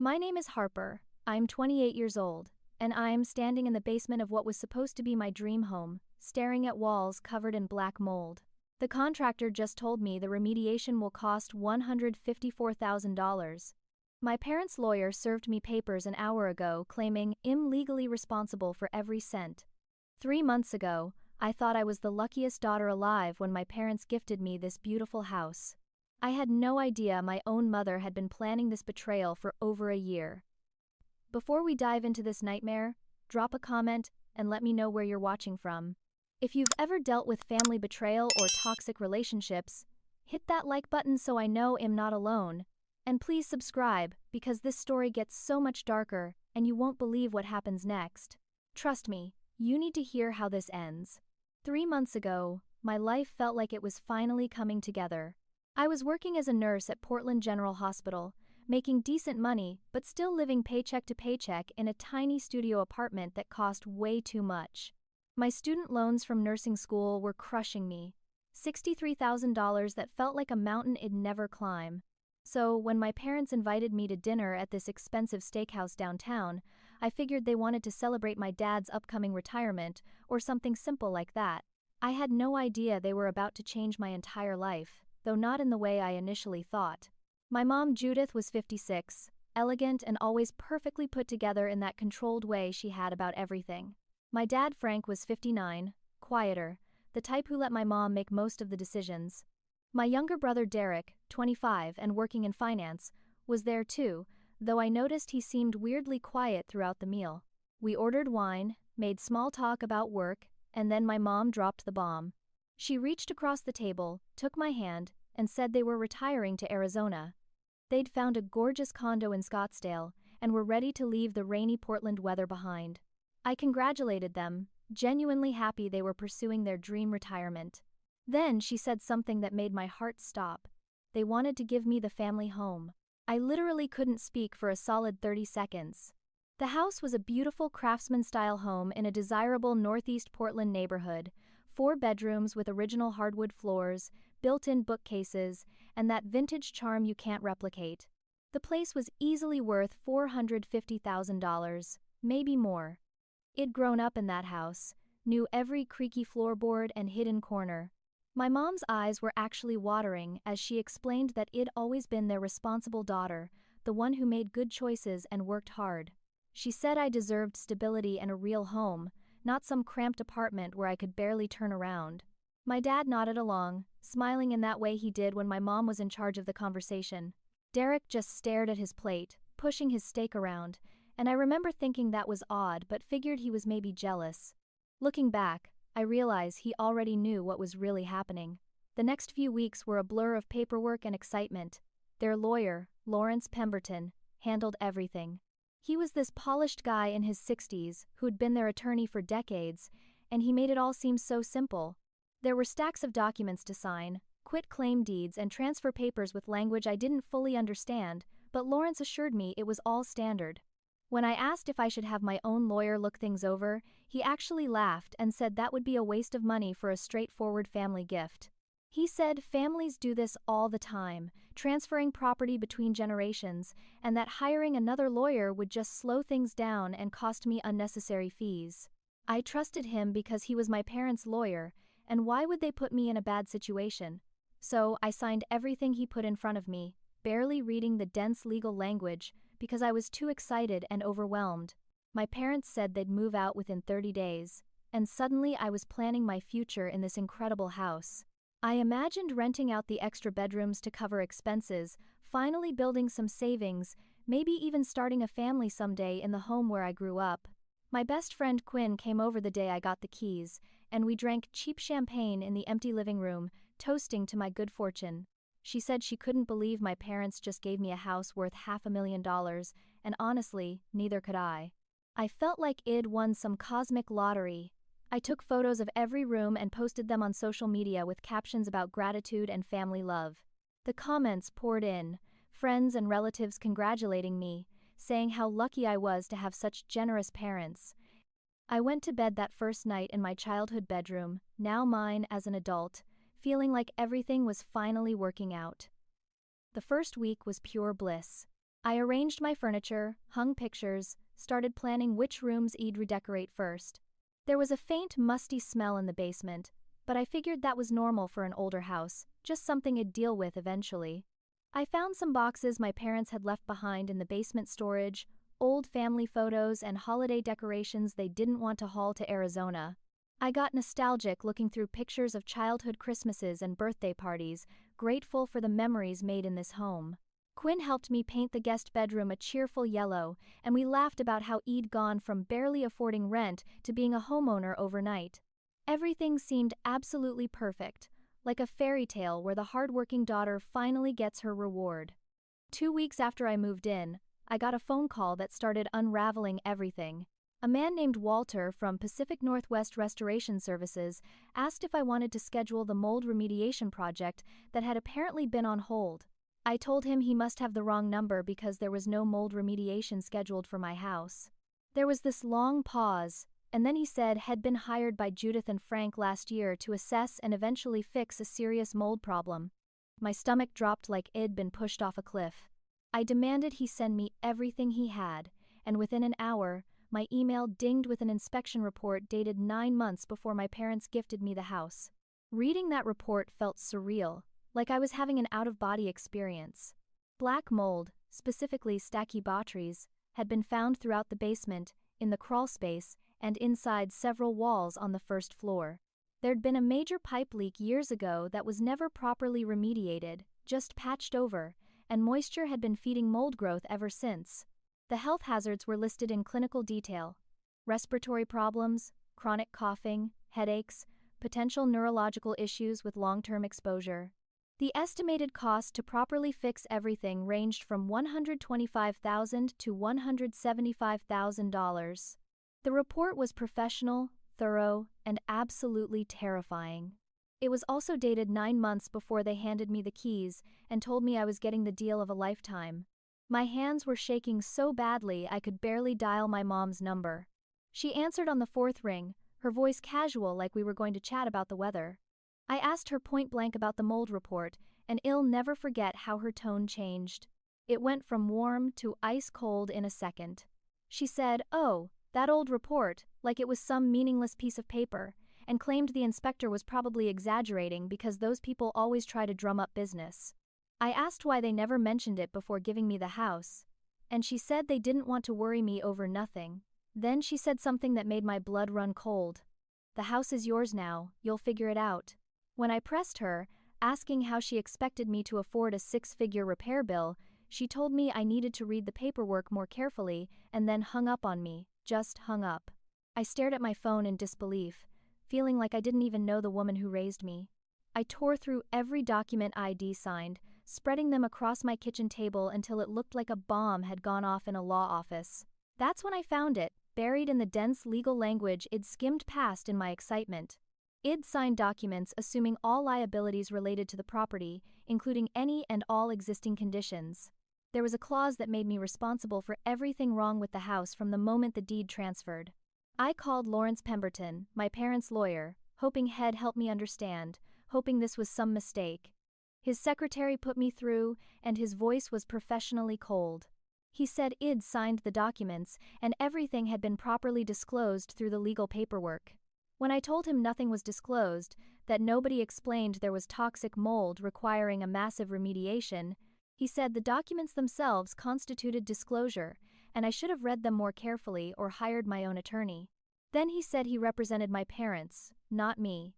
My name is Harper, I'm 28 years old, and I'm standing in the basement of what was supposed to be my dream home, staring at walls covered in black mold. The contractor just told me the remediation will cost $154,000. My parents' lawyer served me papers an hour ago claiming I'm legally responsible for every cent. 3 months ago, I thought I was the luckiest daughter alive when my parents gifted me this beautiful house. I had no idea my own mother had been planning this betrayal for over a year. Before we dive into this nightmare, drop a comment and let me know where you're watching from. If you've ever dealt with family betrayal or toxic relationships, hit that like button so I know I'm not alone. And please subscribe, because this story gets so much darker and you won't believe what happens next. Trust me, you need to hear how this ends. 3 months ago, my life felt like it was finally coming together. I was working as a nurse at Portland General Hospital, making decent money but still living paycheck to paycheck in a tiny studio apartment that cost way too much. My student loans from nursing school were crushing me. $63,000 that felt like a mountain I'd never climb. So when my parents invited me to dinner at this expensive steakhouse downtown, I figured they wanted to celebrate my dad's upcoming retirement or something simple like that. I had no idea they were about to change my entire life, though not in the way I initially thought. My mom Judith was 56, elegant and always perfectly put together in that controlled way she had about everything. My dad Frank was 59, quieter, the type who let my mom make most of the decisions. My younger brother Derek, 25 and working in finance, was there too, though I noticed he seemed weirdly quiet throughout the meal. We ordered wine, made small talk about work, and then my mom dropped the bomb. She reached across the table, took my hand, and said they were retiring to Arizona. They'd found a gorgeous condo in Scottsdale and were ready to leave the rainy Portland weather behind. I congratulated them, genuinely happy they were pursuing their dream retirement. Then she said something that made my heart stop. They wanted to give me the family home. I literally couldn't speak for a solid 30 seconds. The house was a beautiful craftsman-style home in a desirable northeast Portland neighborhood, 4 bedrooms with original hardwood floors, built-in bookcases, and that vintage charm you can't replicate. The place was easily worth $450,000, maybe more. I'd grown up in that house, knew every creaky floorboard and hidden corner. My mom's eyes were actually watering as she explained that I'd always been their responsible daughter, the one who made good choices and worked hard. She said I deserved stability and a real home, not some cramped apartment where I could barely turn around. My dad nodded along, smiling in that way he did when my mom was in charge of the conversation. Derek just stared at his plate, pushing his steak around, and I remember thinking that was odd but figured he was maybe jealous. Looking back, I realize he already knew what was really happening. The next few weeks were a blur of paperwork and excitement. Their lawyer, Lawrence Pemberton, handled everything. He was this polished guy in his 60s who'd been their attorney for decades, and he made it all seem so simple. There were stacks of documents to sign, quit-claim deeds and transfer papers with language I didn't fully understand, but Lawrence assured me it was all standard. When I asked if I should have my own lawyer look things over, he actually laughed and said that would be a waste of money for a straightforward family gift. He said families do this all the time, transferring property between generations, and that hiring another lawyer would just slow things down and cost me unnecessary fees. I trusted him because he was my parents' lawyer, and why would they put me in a bad situation? So I signed everything he put in front of me, barely reading the dense legal language, because I was too excited and overwhelmed. My parents said they'd move out within 30 days, and suddenly I was planning my future in this incredible house. I imagined renting out the extra bedrooms to cover expenses, finally building some savings, maybe even starting a family someday in the home where I grew up. My best friend Quinn came over the day I got the keys, and we drank cheap champagne in the empty living room, toasting to my good fortune. She said she couldn't believe my parents just gave me a house worth $500,000, and honestly, neither could I. I felt like I'd won some cosmic lottery. I took photos of every room and posted them on social media with captions about gratitude and family love. The comments poured in, friends and relatives congratulating me, saying how lucky I was to have such generous parents. I went to bed that first night in my childhood bedroom, now mine as an adult, feeling like everything was finally working out. The first week was pure bliss. I arranged my furniture, hung pictures, started planning which rooms I'd redecorate first. There was a faint, musty smell in the basement, but I figured that was normal for an older house, just something I'd deal with eventually. I found some boxes my parents had left behind in the basement storage, old family photos and holiday decorations they didn't want to haul to Arizona. I got nostalgic looking through pictures of childhood Christmases and birthday parties, grateful for the memories made in this home. Quinn helped me paint the guest bedroom a cheerful yellow, and we laughed about how I'd gone from barely affording rent to being a homeowner overnight. Everything seemed absolutely perfect, like a fairy tale where the hardworking daughter finally gets her reward. 2 weeks after I moved in, I got a phone call that started unraveling everything. A man named Walter from Pacific Northwest Restoration Services asked if I wanted to schedule the mold remediation project that had apparently been on hold. I told him he must have the wrong number because there was no mold remediation scheduled for my house. There was this long pause, and then he said had been hired by Judith and Frank last year to assess and eventually fix a serious mold problem. My stomach dropped like I'd been pushed off a cliff. I demanded he send me everything he had, and within an hour, my email dinged with an inspection report dated 9 months before my parents gifted me the house. Reading that report felt surreal, like I was having an out-of-body experience. Black mold, specifically Stachybotrys, had been found throughout the basement, in the crawl space, and inside several walls on the first floor. There'd been a major pipe leak years ago that was never properly remediated, just patched over, and moisture had been feeding mold growth ever since. The health hazards were listed in clinical detail: respiratory problems, chronic coughing, headaches, potential neurological issues with long-term exposure. The estimated cost to properly fix everything ranged from $125,000 to $175,000. The report was professional, thorough, and absolutely terrifying. It was also dated 9 months before they handed me the keys and told me I was getting the deal of a lifetime. My hands were shaking so badly I could barely dial my mom's number. She answered on the 4th ring, her voice casual like we were going to chat about the weather. I asked her point blank about the mold report, and I'll never forget how her tone changed. It went from warm to ice cold in a second. She said, "Oh, that old report," like it was some meaningless piece of paper, and claimed the inspector was probably exaggerating because those people always try to drum up business. I asked why they never mentioned it before giving me the house, and she said they didn't want to worry me over nothing. Then she said something that made my blood run cold. "The house is yours now, you'll figure it out." When I pressed her, asking how she expected me to afford a 6-figure repair bill, she told me I needed to read the paperwork more carefully and then hung up on me, just hung up. I stared at my phone in disbelief, feeling like I didn't even know the woman who raised me. I tore through every document I'd signed, spreading them across my kitchen table until it looked like a bomb had gone off in a law office. That's when I found it, buried in the dense legal language I'd skimmed past in my excitement. I'd signed documents assuming all liabilities related to the property, including any and all existing conditions. There was a clause that made me responsible for everything wrong with the house from the moment the deed transferred. I called Lawrence Pemberton, my parents' lawyer, hoping he'd help me understand, hoping this was some mistake. His secretary put me through, and his voice was professionally cold. He said I'd signed the documents, and everything had been properly disclosed through the legal paperwork. When I told him nothing was disclosed, that nobody explained there was toxic mold requiring a massive remediation, he said the documents themselves constituted disclosure, and I should have read them more carefully or hired my own attorney. Then he said he represented my parents, not me,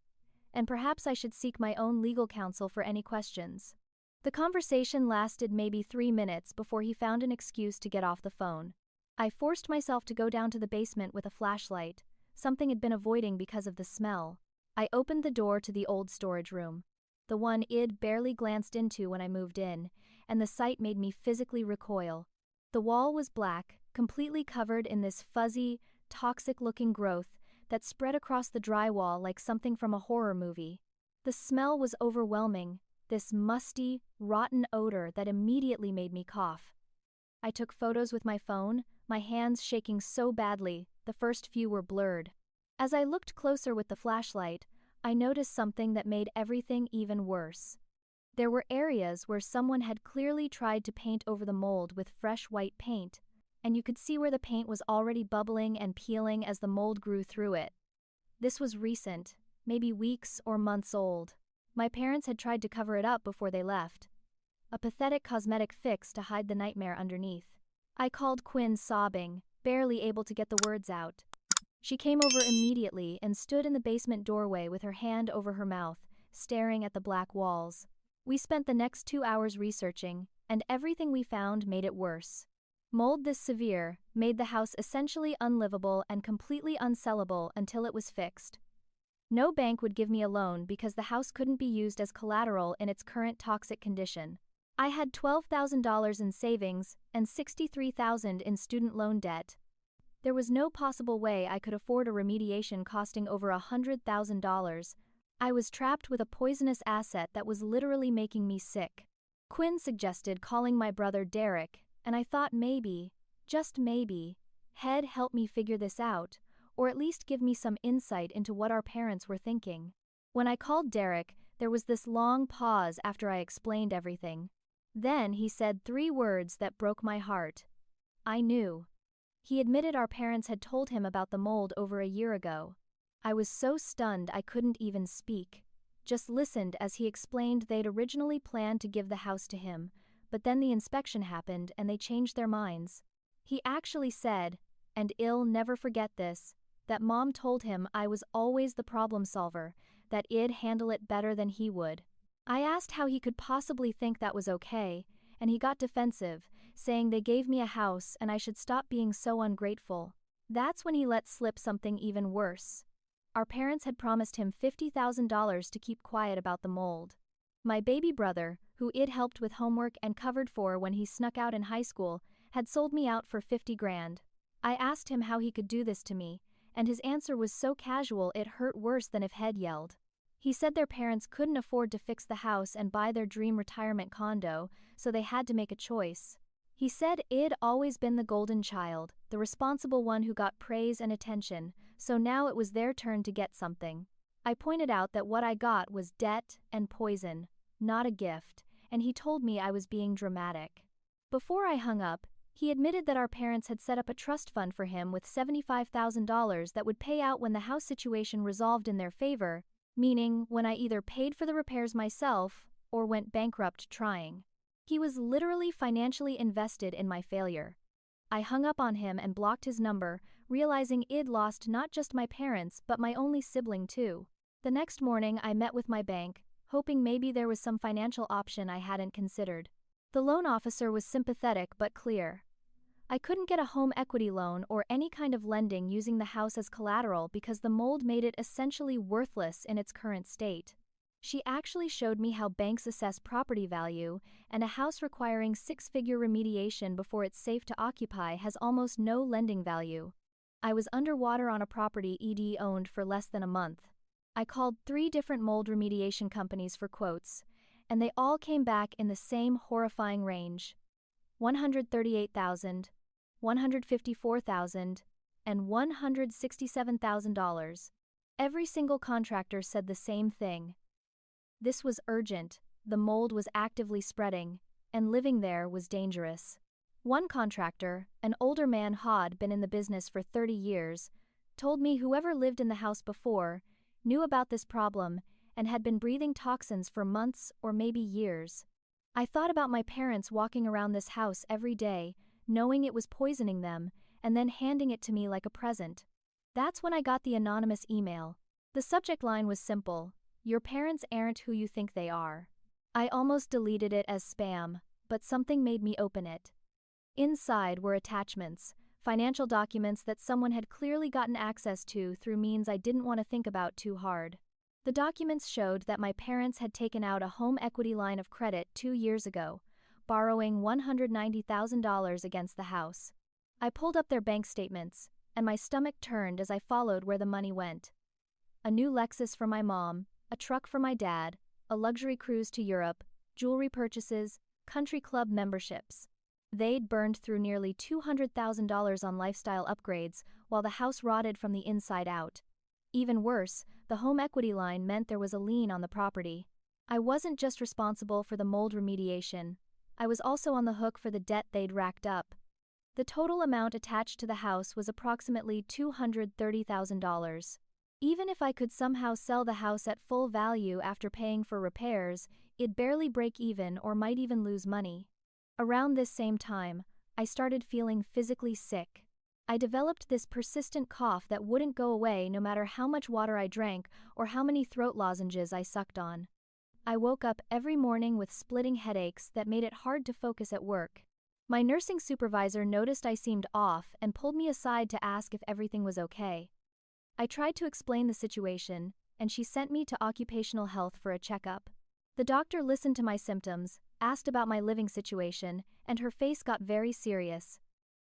and perhaps I should seek my own legal counsel for any questions. The conversation lasted maybe 3 minutes before he found an excuse to get off the phone. I forced myself to go down to the basement with a flashlight, something I'd been avoiding because of the smell. I opened the door to the old storage room, the one I'd barely glanced into when I moved in, and the sight made me physically recoil. The wall was black, completely covered in this fuzzy, toxic-looking growth that spread across the drywall like something from a horror movie. The smell was overwhelming, this musty, rotten odor that immediately made me cough. I took photos with my phone, my hands shaking so badly, the first few were blurred. As I looked closer with the flashlight, I noticed something that made everything even worse. There were areas where someone had clearly tried to paint over the mold with fresh white paint, and you could see where the paint was already bubbling and peeling as the mold grew through it. This was recent, maybe weeks or months old. My parents had tried to cover it up before they left. A pathetic cosmetic fix to hide the nightmare underneath. I called Quinn sobbing, barely able to get the words out. She came over immediately and stood in the basement doorway with her hand over her mouth, staring at the black walls. We spent the next 2 hours researching, and everything we found made it worse. Mold this severe made the house essentially unlivable and completely unsellable until it was fixed. No bank would give me a loan because the house couldn't be used as collateral in its current toxic condition. I had $12,000 in savings and $63,000 in student loan debt. There was no possible way I could afford a remediation costing over $100,000. I was trapped with a poisonous asset that was literally making me sick. Quinn suggested calling my brother Derek, and I thought maybe, just maybe, he'd help me figure this out, or at least give me some insight into what our parents were thinking. When I called Derek, there was this long pause after I explained everything. Then he said 3 words that broke my heart. I knew. He admitted our parents had told him about the mold over a year ago. I was so stunned I couldn't even speak. Just listened as he explained they'd originally planned to give the house to him, but then the inspection happened and they changed their minds. He actually said, and I'll never forget this, that Mom told him I was always the problem solver, that I'd handle it better than he would. I asked how he could possibly think that was okay, and he got defensive, saying they gave me a house and I should stop being so ungrateful. That's when he let slip something even worse. Our parents had promised him $50,000 to keep quiet about the mold. My baby brother, who I'd helped with homework and covered for when he snuck out in high school, had sold me out for $50 grand. I asked him how he could do this to me, and his answer was so casual it hurt worse than if he'd yelled. He said their parents couldn't afford to fix the house and buy their dream retirement condo, so they had to make a choice. He said I'd always been the golden child, the responsible one who got praise and attention, so now it was their turn to get something. I pointed out that what I got was debt and poison, not a gift, and he told me I was being dramatic. Before I hung up, he admitted that our parents had set up a trust fund for him with $75,000 that would pay out when the house situation resolved in their favor, meaning when I either paid for the repairs myself or went bankrupt trying. He was literally financially invested in my failure. I hung up on him and blocked his number, realizing I'd lost not just my parents but my only sibling too. The next morning I met with my bank, hoping maybe there was some financial option I hadn't considered. The loan officer was sympathetic but clear. I couldn't get a home equity loan or any kind of lending using the house as collateral because the mold made it essentially worthless in its current state. She actually showed me how banks assess property value, and a house requiring 6-figure remediation before it's safe to occupy has almost no lending value. I was underwater on a property ED owned for less than a month. I called 3 different mold remediation companies for quotes, and they all came back in the same horrifying range: $138,000, $154,000, and $167,000. Every single contractor said the same thing. This was urgent, the mold was actively spreading, and living there was dangerous. One contractor, an older man who'd been in the business for 30 years, told me whoever lived in the house before knew about this problem and had been breathing toxins for months or maybe years. I thought about my parents walking around this house every day, knowing it was poisoning them, and then handing it to me like a present. That's when I got the anonymous email. The subject line was simple: "Your parents aren't who you think they are." I almost deleted it as spam, but something made me open it. Inside were attachments, financial documents that someone had clearly gotten access to through means I didn't want to think about too hard. The documents showed that my parents had taken out a home equity line of credit 2 years ago, borrowing $190,000 against the house. I pulled up their bank statements, and my stomach turned as I followed where the money went. A new Lexus for my mom, a truck for my dad, a luxury cruise to Europe, jewelry purchases, country club memberships. They'd burned through nearly $200,000 on lifestyle upgrades while the house rotted from the inside out. Even worse, the home equity line meant there was a lien on the property. I wasn't just responsible for the mold remediation, I was also on the hook for the debt they'd racked up. The total amount attached to the house was approximately $230,000. Even if I could somehow sell the house at full value after paying for repairs, it'd barely break even or might even lose money. Around this same time, I started feeling physically sick. I developed this persistent cough that wouldn't go away no matter how much water I drank or how many throat lozenges I sucked on. I woke up every morning with splitting headaches that made it hard to focus at work. My nursing supervisor noticed I seemed off and pulled me aside to ask if everything was okay. I tried to explain the situation, and she sent me to occupational health for a checkup. The doctor listened to my symptoms, asked about my living situation, and her face got very serious.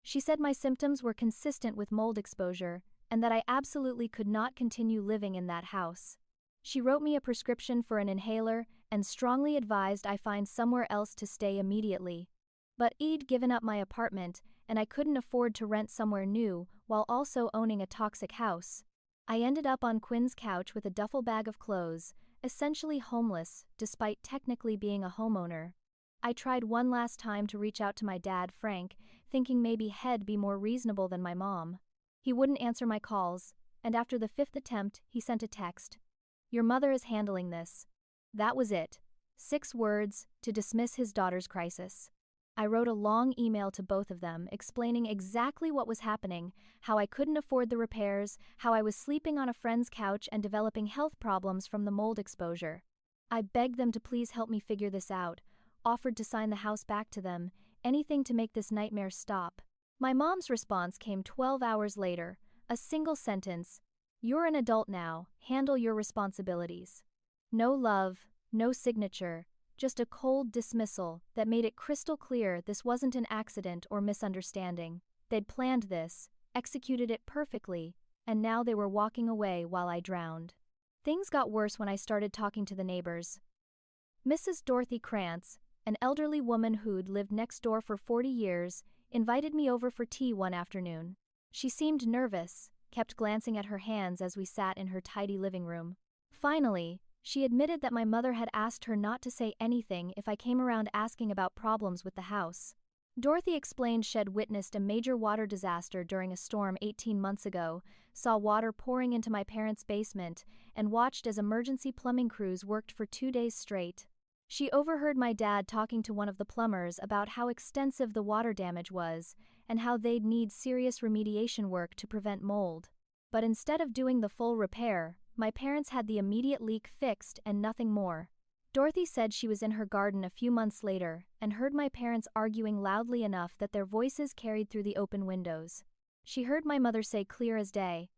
She said my symptoms were consistent with mold exposure, and that I absolutely could not continue living in that house. She wrote me a prescription for an inhaler and strongly advised I find somewhere else to stay immediately. But I'd given up my apartment, and I couldn't afford to rent somewhere new while also owning a toxic house. I ended up on Quinn's couch with a duffel bag of clothes, essentially homeless, despite technically being a homeowner. I tried one last time to reach out to my dad, Frank, thinking maybe he'd be more reasonable than my mom. He wouldn't answer my calls, and after the 5th attempt, he sent a text. "Your mother is handling this." That was it. 6 words to dismiss his daughter's crisis. I wrote a long email to both of them explaining exactly what was happening, how I couldn't afford the repairs, how I was sleeping on a friend's couch and developing health problems from the mold exposure. I begged them to please help me figure this out, offered to sign the house back to them, anything to make this nightmare stop. My mom's response came 12 hours later, a single sentence: "You're an adult now, handle your responsibilities." No love, no signature, just a cold dismissal that made it crystal clear this wasn't an accident or misunderstanding. They'd planned this, executed it perfectly, and now they were walking away while I drowned. Things got worse when I started talking to the neighbors. Mrs. Dorothy Krantz, an elderly woman who'd lived next door for 40 years, invited me over for tea one afternoon. She seemed nervous, kept glancing at her hands as we sat in her tidy living room. Finally, she admitted that my mother had asked her not to say anything if I came around asking about problems with the house. Dorothy explained she'd witnessed a major water disaster during a storm 18 months ago, saw water pouring into my parents' basement, and watched as emergency plumbing crews worked for 2 days straight. She overheard my dad talking to one of the plumbers about how extensive the water damage was, and how they'd need serious remediation work to prevent mold. But instead of doing the full repair, my parents had the immediate leak fixed and nothing more. Dorothy said she was in her garden a few months later and heard my parents arguing loudly enough that their voices carried through the open windows. She heard my mother say clear as day,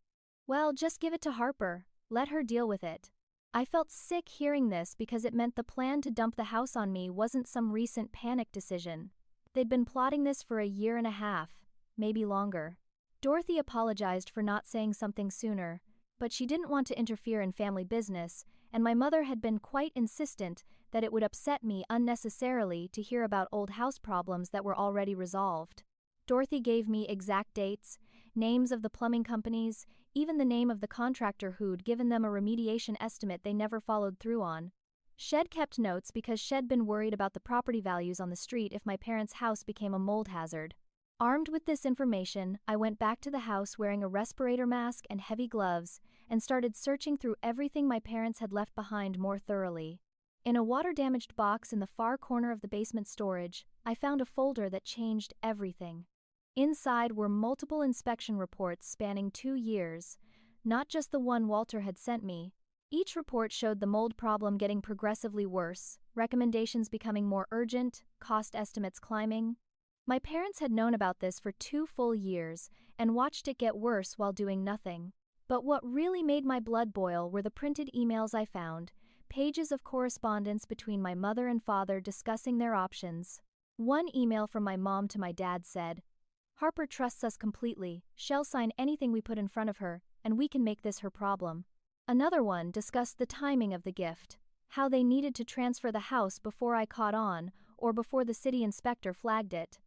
"Well, just give it to Harper, let her deal with it." I felt sick hearing this because it meant the plan to dump the house on me wasn't some recent panic decision. They'd been plotting this for a year and a half, maybe longer. Dorothy apologized for not saying something sooner, but she didn't want to interfere in family business, and my mother had been quite insistent that it would upset me unnecessarily to hear about old house problems that were already resolved. Dorothy gave me exact dates, names of the plumbing companies, even the name of the contractor who'd given them a remediation estimate they never followed through on. She'd kept notes because she'd been worried about the property values on the street if my parents' house became a mold hazard. Armed with this information, I went back to the house wearing a respirator mask and heavy gloves, and started searching through everything my parents had left behind more thoroughly. In a water-damaged box in the far corner of the basement storage, I found a folder that changed everything. Inside were multiple inspection reports spanning 2 years, not just the one Walter had sent me. Each report showed the mold problem getting progressively worse, recommendations becoming more urgent, cost estimates climbing. My parents had known about this for 2 full years and watched it get worse while doing nothing. But what really made my blood boil were the printed emails I found, pages of correspondence between my mother and father discussing their options. One email from my mom to my dad said, "Harper trusts us completely, she'll sign anything we put in front of her, and we can make this her problem." Another one discussed the timing of the gift, how they needed to transfer the house before I caught on, or before the city inspector flagged it.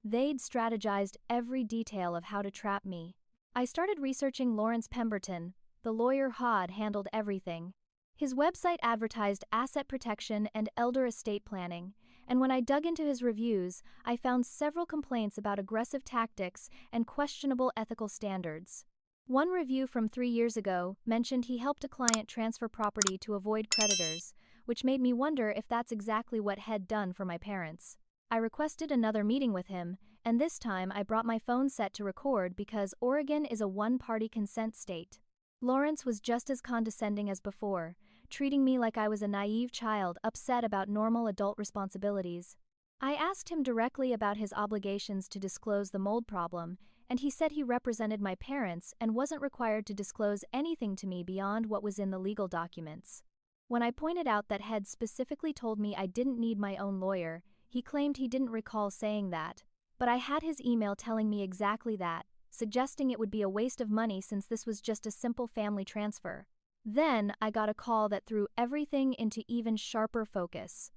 They'd strategized every detail of how to trap me. I started researching Lawrence Pemberton, the lawyer who'd handled everything. His website advertised asset protection and elder estate planning, and when I dug into his reviews, I found several complaints about aggressive tactics and questionable ethical standards. One review from 3 years ago mentioned he helped a client transfer property to avoid creditors, which made me wonder if that's exactly what Head done for my parents. I requested another meeting with him, and this time I brought my phone set to record because Oregon is a one-party consent state. Lawrence was just as condescending as before, treating me like I was a naive child upset about normal adult responsibilities. I asked him directly about his obligations to disclose the mold problem, and he said he represented my parents and wasn't required to disclose anything to me beyond what was in the legal documents. When I pointed out that Head specifically told me I didn't need my own lawyer, he claimed he didn't recall saying that. But I had his email telling me exactly that, suggesting it would be a waste of money since this was just a simple family transfer. Then I got a call that threw everything into even sharper focus.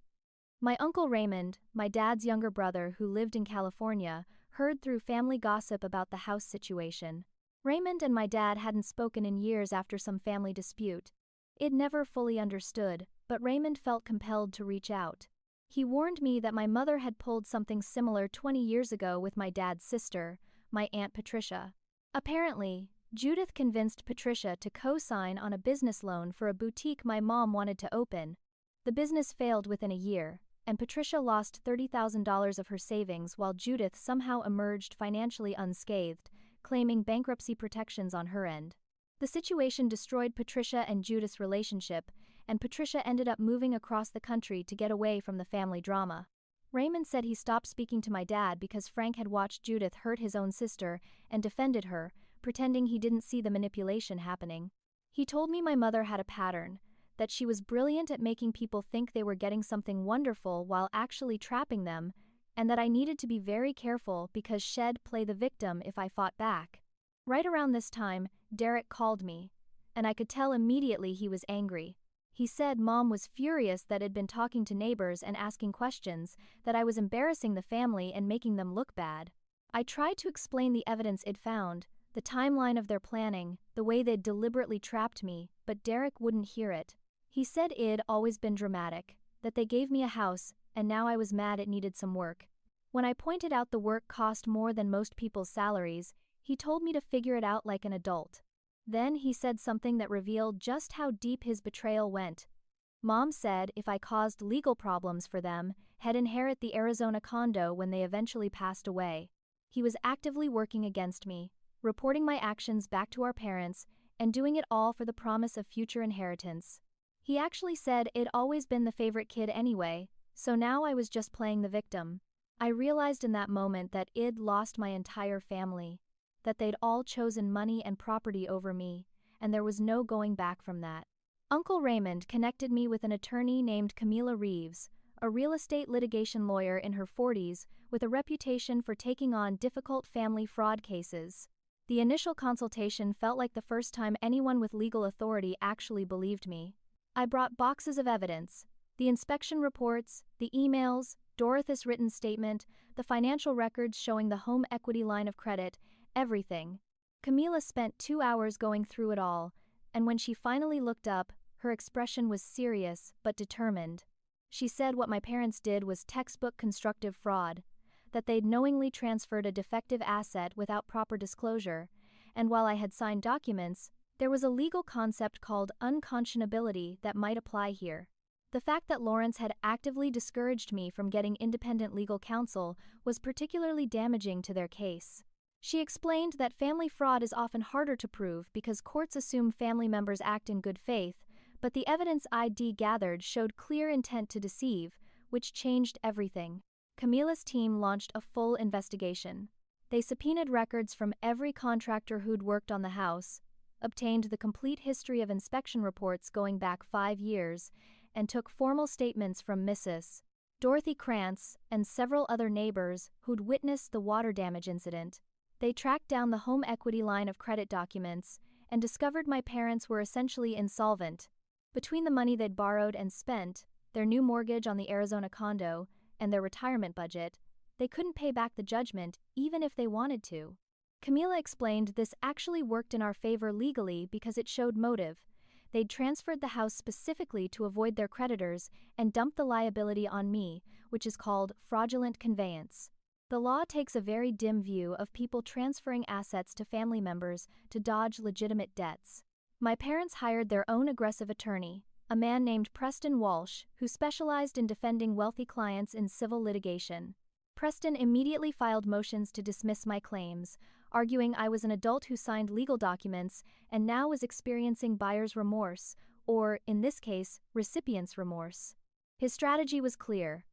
My Uncle Raymond, my dad's younger brother who lived in California, heard through family gossip about the house situation. Raymond and my dad hadn't spoken in years after some family dispute. It never fully understood, but Raymond felt compelled to reach out. He warned me that my mother had pulled something similar 20 years ago with my dad's sister, my Aunt Patricia. Apparently, Judith convinced Patricia to co-sign on a business loan for a boutique my mom wanted to open. The business failed within a year, and Patricia lost $30,000 of her savings while Judith somehow emerged financially unscathed, claiming bankruptcy protections on her end. The situation destroyed Patricia and Judith's relationship, and Patricia ended up moving across the country to get away from the family drama. Raymond said he stopped speaking to my dad because Frank had watched Judith hurt his own sister and defended her, pretending he didn't see the manipulation happening. He told me my mother had a pattern, that she was brilliant at making people think they were getting something wonderful while actually trapping them, and that I needed to be very careful because she'd play the victim if I fought back. Right around this time, Derek called me, and I could tell immediately he was angry. He said Mom was furious that I'd been talking to neighbors and asking questions, that I was embarrassing the family and making them look bad. I tried to explain the evidence I'd found, the timeline of their planning, the way they'd deliberately trapped me, but Derek wouldn't hear it. He said I'd always been dramatic, that they gave me a house, and now I was mad it needed some work. When I pointed out the work cost more than most people's salaries, he told me to figure it out like an adult. Then he said something that revealed just how deep his betrayal went. Mom said if I caused legal problems for them, He'd inherit the Arizona condo when they eventually passed away. He was actively working against me, reporting my actions back to our parents, and doing it all for the promise of future inheritance. He actually said I'd always been the favorite kid anyway, so now I was just playing the victim. I realized in that moment that I'd lost my entire family, that they'd all chosen money and property over me, and there was no going back from that. Uncle Raymond connected me with an attorney named Camila Reeves, a real estate litigation lawyer in her 40s with a reputation for taking on difficult family fraud cases. The initial consultation felt like the first time anyone with legal authority actually believed me. I brought boxes of evidence: the inspection reports, the emails, Dorothy's written statement, the financial records showing the home equity line of credit, everything. Camila spent 2 hours going through it all, and when she finally looked up, her expression was serious but determined. She said what my parents did was textbook constructive fraud, that they'd knowingly transferred a defective asset without proper disclosure, and while I had signed documents, there was a legal concept called unconscionability that might apply here. The fact that Lawrence had actively discouraged me from getting independent legal counsel was particularly damaging to their case. She explained that family fraud is often harder to prove because courts assume family members act in good faith, but the evidence I'd gathered showed clear intent to deceive, which changed everything. Camila's team launched a full investigation. They subpoenaed records from every contractor who'd worked on the house, obtained the complete history of inspection reports going back 5 years, and took formal statements from Mrs. Dorothy Krantz and several other neighbors who'd witnessed the water damage incident. They tracked down the home equity line of credit documents and discovered my parents were essentially insolvent. Between the money they'd borrowed and spent, their new mortgage on the Arizona condo, and their retirement budget, they couldn't pay back the judgment even if they wanted to. Camila explained this actually worked in our favor legally because it showed motive. they'd transferred the house specifically to avoid their creditors and dumped the liability on me, which is called fraudulent conveyance. The law takes a very dim view of people transferring assets to family members to dodge legitimate debts. My parents hired their own aggressive attorney, a man named Preston Walsh, who specialized in defending wealthy clients in civil litigation. Preston immediately filed motions to dismiss my claims, arguing I was an adult who signed legal documents and now was experiencing buyer's remorse, or, in this case, recipient's remorse. His strategy was clear.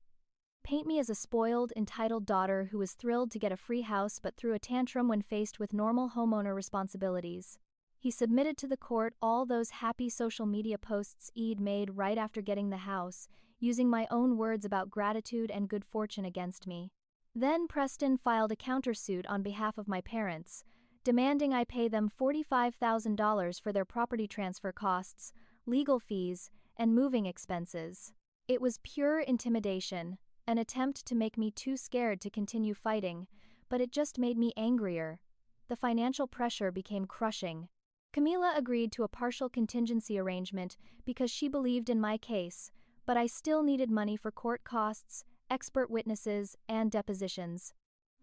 Paint me as a spoiled, entitled daughter who was thrilled to get a free house but threw a tantrum when faced with normal homeowner responsibilities. He submitted to the court all those happy social media posts I'd made right after getting the house, using my own words about gratitude and good fortune against me. Then Preston filed a countersuit on behalf of my parents, demanding I pay them $45,000 for their property transfer costs, legal fees, and moving expenses. It was pure intimidation, an attempt to make me too scared to continue fighting, but it just made me angrier. The financial pressure became crushing. Camila agreed to a partial contingency arrangement because she believed in my case, but I still needed money for court costs, expert witnesses, and depositions.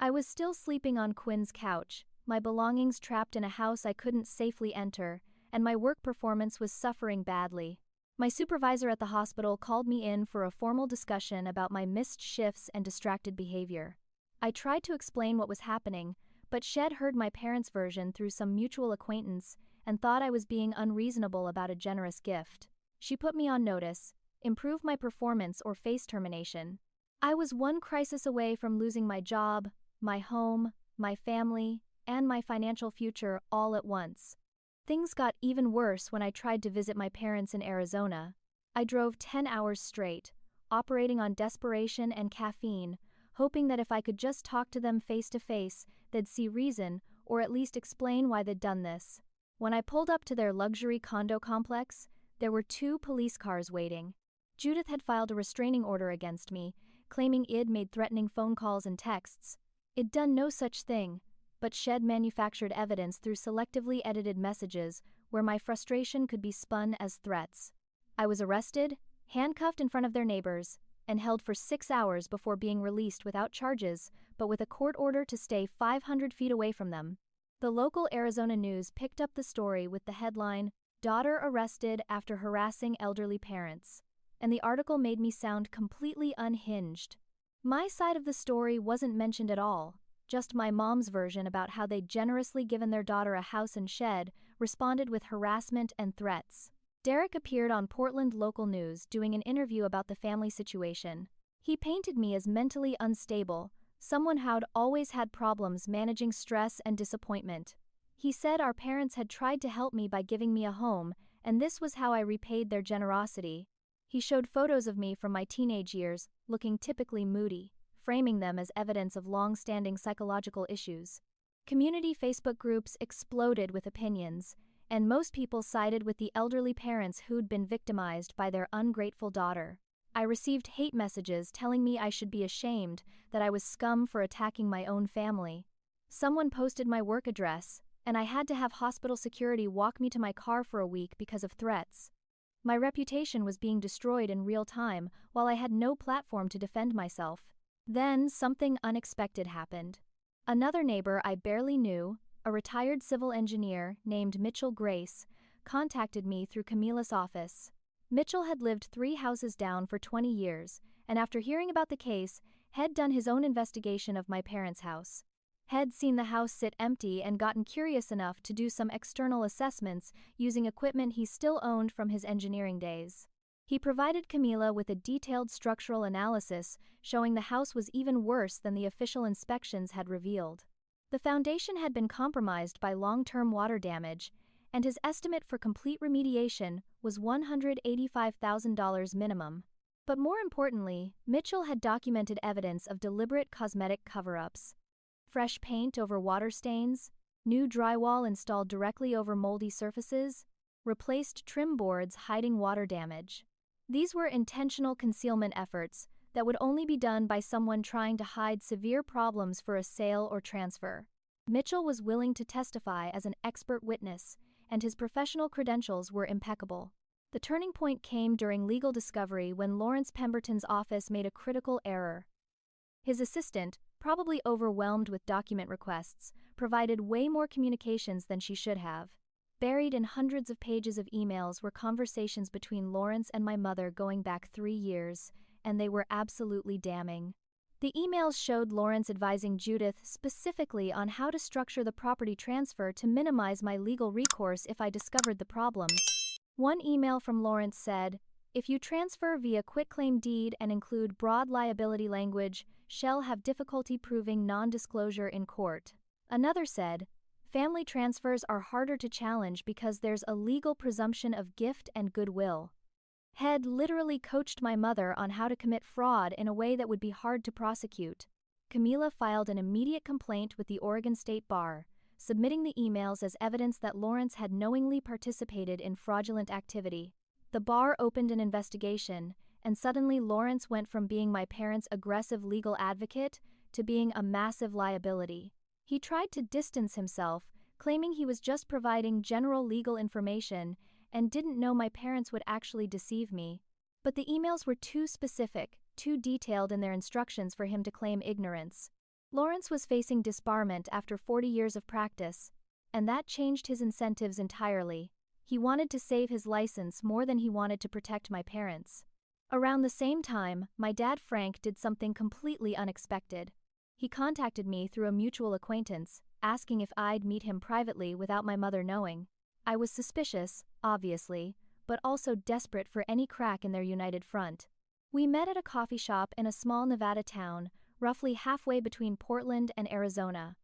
I was still sleeping on Quinn's couch, my belongings trapped in a house I couldn't safely enter, and my work performance was suffering badly. My supervisor at the hospital called me in for a formal discussion about my missed shifts and distracted behavior. I tried to explain what was happening, but Shed heard my parents' version through some mutual acquaintance and thought I was being unreasonable about a generous gift. She put me on notice, improve my performance or face termination. I was one crisis away from losing my job, my home, my family, and my financial future all at once. Things got even worse when I tried to visit my parents in Arizona. I drove 10 hours straight, operating on desperation and caffeine, hoping that if I could just talk to them face to face, they'd see reason, or at least explain why they'd done this. When I pulled up to their luxury condo complex, there were 2 police cars waiting. Judith had filed a restraining order against me, claiming I'd made threatening phone calls and texts. I'd done no such thing, but Shed manufactured evidence through selectively edited messages where my frustration could be spun as threats. I was arrested, handcuffed in front of their neighbors, and held for 6 hours before being released without charges, but with a court order to stay 500 feet away from them. The local Arizona news picked up the story with the headline, "Daughter Arrested After Harassing Elderly Parents," and the article made me sound completely unhinged. My side of the story wasn't mentioned at all, just my mom's version about how they'd generously given their daughter a house and shed, responded with harassment and threats. Derek appeared on Portland local news doing an interview about the family situation. He painted me as mentally unstable, someone who'd always had problems managing stress and disappointment. He said our parents had tried to help me by giving me a home, and this was how I repaid their generosity. He showed photos of me from my teenage years, looking typically moody, framing them as evidence of long-standing psychological issues. Community Facebook groups exploded with opinions, and most people sided with the elderly parents who'd been victimized by their ungrateful daughter. I received hate messages telling me I should be ashamed, that I was scum for attacking my own family. Someone posted my work address, and I had to have hospital security walk me to my car for a week because of threats. My reputation was being destroyed in real time while I had no platform to defend myself. Then something unexpected happened. Another neighbor I barely knew, a retired civil engineer named Mitchell Grace, contacted me through Camila's office. Mitchell had lived 3 houses down for 20 years, and after hearing about the case, had done his own investigation of my parents' house. Had seen the house sit empty and gotten curious enough to do some external assessments using equipment he still owned from his engineering days. He provided Camila with a detailed structural analysis showing the house was even worse than the official inspections had revealed. The foundation had been compromised by long-term water damage, and his estimate for complete remediation was $185,000 minimum. But more importantly, Mitchell had documented evidence of deliberate cosmetic cover-ups. Fresh paint over water stains, new drywall installed directly over moldy surfaces, replaced trim boards hiding water damage. These were intentional concealment efforts that would only be done by someone trying to hide severe problems for a sale or transfer. Mitchell was willing to testify as an expert witness, and his professional credentials were impeccable. The turning point came during legal discovery when Lawrence Pemberton's office made a critical error. His assistant, probably overwhelmed with document requests, provided way more communications than she should have. Buried in hundreds of pages of emails were conversations between Lawrence and my mother going back 3 years, and they were absolutely damning. The emails showed Lawrence advising Judith specifically on how to structure the property transfer to minimize my legal recourse if I discovered the problems. One email from Lawrence said, "If you transfer via quitclaim deed and include broad liability language, shall have difficulty proving non-disclosure in court." Another said, "Family transfers are harder to challenge because there's a legal presumption of gift and goodwill." Head literally coached my mother on how to commit fraud in a way that would be hard to prosecute. Camila filed an immediate complaint with the Oregon State Bar, submitting the emails as evidence that Lawrence had knowingly participated in fraudulent activity. The bar opened an investigation, and suddenly Lawrence went from being my parents' aggressive legal advocate to being a massive liability. He tried to distance himself, claiming he was just providing general legal information and didn't know my parents would actually deceive me. But the emails were too specific, too detailed in their instructions for him to claim ignorance. Lawrence was facing disbarment after 40 years of practice, and that changed his incentives entirely. He wanted to save his license more than he wanted to protect my parents. Around the same time, my dad Frank did something completely unexpected. He contacted me through a mutual acquaintance, asking if I'd meet him privately without my mother knowing. I was suspicious, obviously, but also desperate for any crack in their united front. We met at a coffee shop in a small Nevada town, roughly halfway between Portland and Arizona.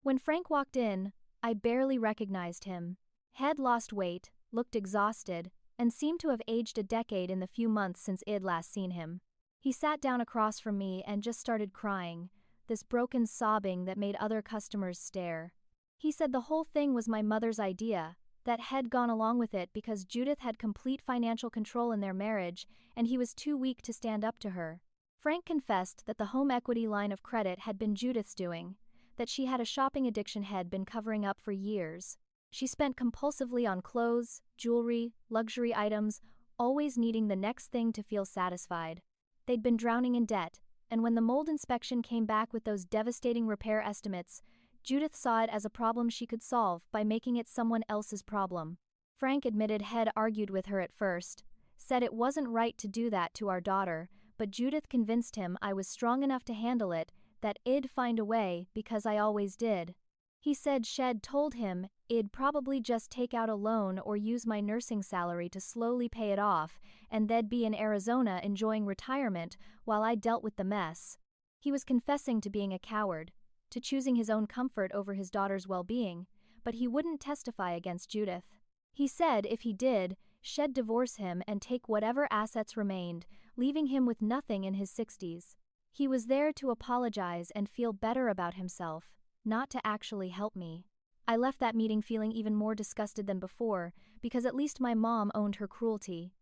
When Frank walked in, I barely recognized him. He'd lost weight, looked exhausted, and seemed to have aged a decade in the few months since I'd last seen him. He sat down across from me and just started crying, this broken sobbing that made other customers stare. He said the whole thing was my mother's idea, that He'd gone along with it because Judith had complete financial control in their marriage and he was too weak to stand up to her. Frank confessed that the home equity line of credit had been Judith's doing, that she had a shopping addiction He'd been covering up for years. She spent compulsively on clothes, jewelry, luxury items, always needing the next thing to feel satisfied. They'd been drowning in debt, and when the mold inspection came back with those devastating repair estimates, Judith saw it as a problem she could solve by making it someone else's problem. Frank admitted He'd argued with her at first, said it wasn't right to do that to our daughter, but Judith convinced him I was strong enough to handle it, that I'd find a way because I always did. He said she'd told him I'd probably just take out a loan or use my nursing salary to slowly pay it off, and they'd be in Arizona enjoying retirement while I dealt with the mess. He was confessing to being a coward, to choosing his own comfort over his daughter's well-being, but he wouldn't testify against Judith. He said if he did, she'd divorce him and take whatever assets remained, leaving him with nothing in his 60s. He was there to apologize and feel better about himself, not to actually help me. I left that meeting feeling even more disgusted than before, because at least my mom owned her cruelty.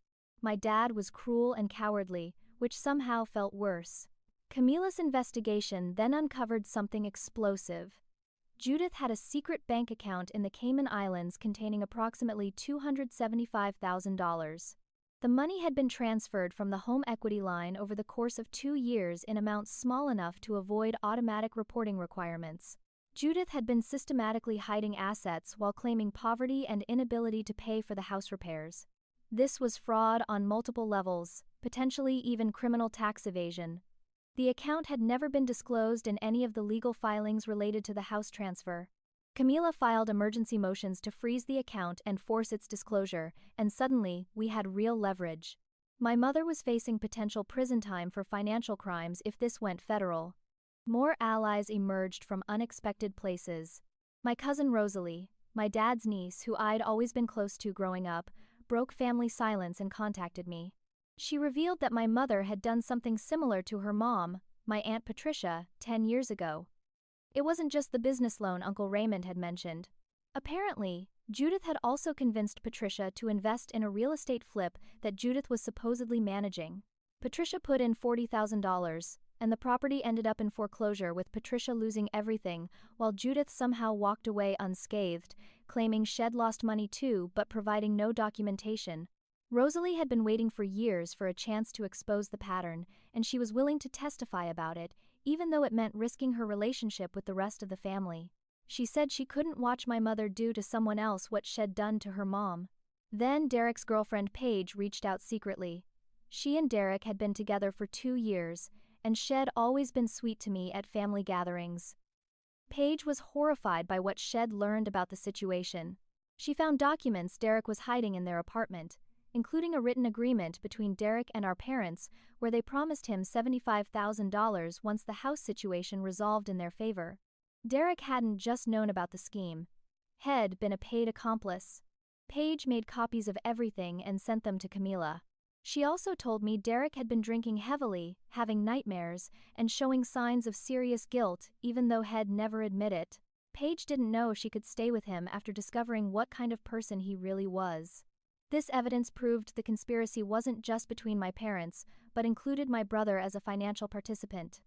My dad was cruel and cowardly, which somehow felt worse. Camila's investigation then uncovered something explosive. Judith had a secret bank account in the Cayman Islands containing approximately $275,000. The money had been transferred from the home equity line over the course of 2 years in amounts small enough to avoid automatic reporting requirements. Judith had been systematically hiding assets while claiming poverty and inability to pay for the house repairs. This was fraud on multiple levels, potentially even criminal tax evasion. The account had never been disclosed in any of the legal filings related to the house transfer. Camila filed emergency motions to freeze the account and force its disclosure, and suddenly, we had real leverage. My mother was facing potential prison time for financial crimes if this went federal. More allies emerged from unexpected places. My cousin Rosalie, my dad's niece who I'd always been close to growing up, broke family silence and contacted me. She revealed that my mother had done something similar to her mom, my Aunt Patricia, 10 years ago. It wasn't just the business loan Uncle Raymond had mentioned. Apparently, Judith had also convinced Patricia to invest in a real estate flip that Judith was supposedly managing. Patricia put in $40,000, and the property ended up in foreclosure with Patricia losing everything, while Judith somehow walked away unscathed, claiming Shed lost money too but providing no documentation. Rosalie had been waiting for years for a chance to expose the pattern, and she was willing to testify about it, even though it meant risking her relationship with the rest of the family. She said she couldn't watch my mother do to someone else what Shed done to her mom. Then Derek's girlfriend Paige reached out secretly. She and Derek had been together for 2 years, and Shed always been sweet to me at family gatherings. Paige was horrified by what Shed learned about the situation. She found documents Derek was hiding in their apartment, including a written agreement between Derek and our parents where they promised him $75,000 once the house situation resolved in their favor. Derek hadn't just known about the scheme. Had been a paid accomplice. Paige made copies of everything and sent them to Camila. She also told me Derek had been drinking heavily, having nightmares, and showing signs of serious guilt, even though Head never admitted it. Paige didn't know she could stay with him after discovering what kind of person he really was. This evidence proved the conspiracy wasn't just between my parents, but included my brother as a financial participant.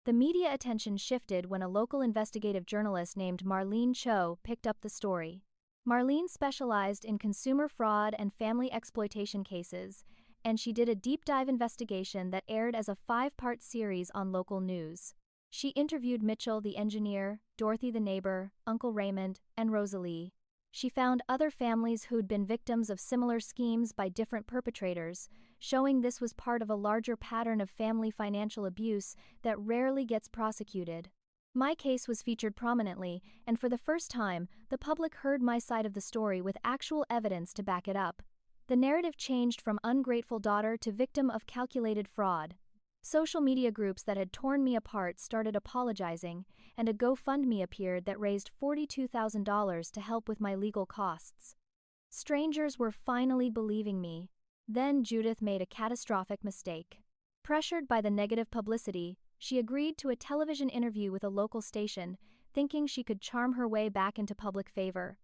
The media attention shifted when a local investigative journalist named Marlene Cho picked up the story. Marlene specialized in consumer fraud and family exploitation cases, and she did a deep-dive investigation that aired as a 5-part series on local news. She interviewed Mitchell the engineer, Dorothy the neighbor, Uncle Raymond, and Rosalie. She found other families who'd been victims of similar schemes by different perpetrators, showing this was part of a larger pattern of family financial abuse that rarely gets prosecuted. My case was featured prominently, and for the first time, the public heard my side of the story with actual evidence to back it up. The narrative changed from ungrateful daughter to victim of calculated fraud. Social media groups that had torn me apart started apologizing, and a GoFundMe appeared that raised $42,000 to help with my legal costs. Strangers were finally believing me. Then Judith made a catastrophic mistake. Pressured by the negative publicity, she agreed to a television interview with a local station, thinking she could charm her way back into public favor.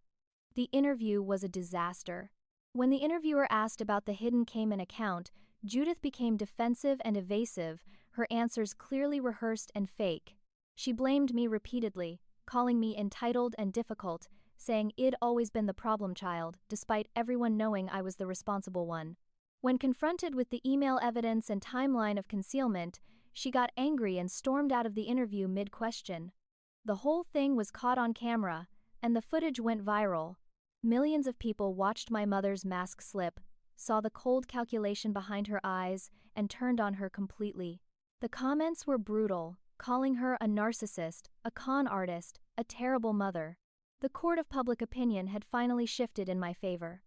The interview was a disaster. When the interviewer asked about the hidden Cayman account, Judith became defensive and evasive, her answers clearly rehearsed and fake. She blamed me repeatedly, calling me entitled and difficult, saying I'd always been the problem child, despite everyone knowing I was the responsible one. When confronted with the email evidence and timeline of concealment, she got angry and stormed out of the interview mid-question. The whole thing was caught on camera, and the footage went viral. Millions of people watched my mother's mask slip, saw the cold calculation behind her eyes, and turned on her completely. The comments were brutal, calling her a narcissist, a con artist, a terrible mother. The court of public opinion had finally shifted in my favor.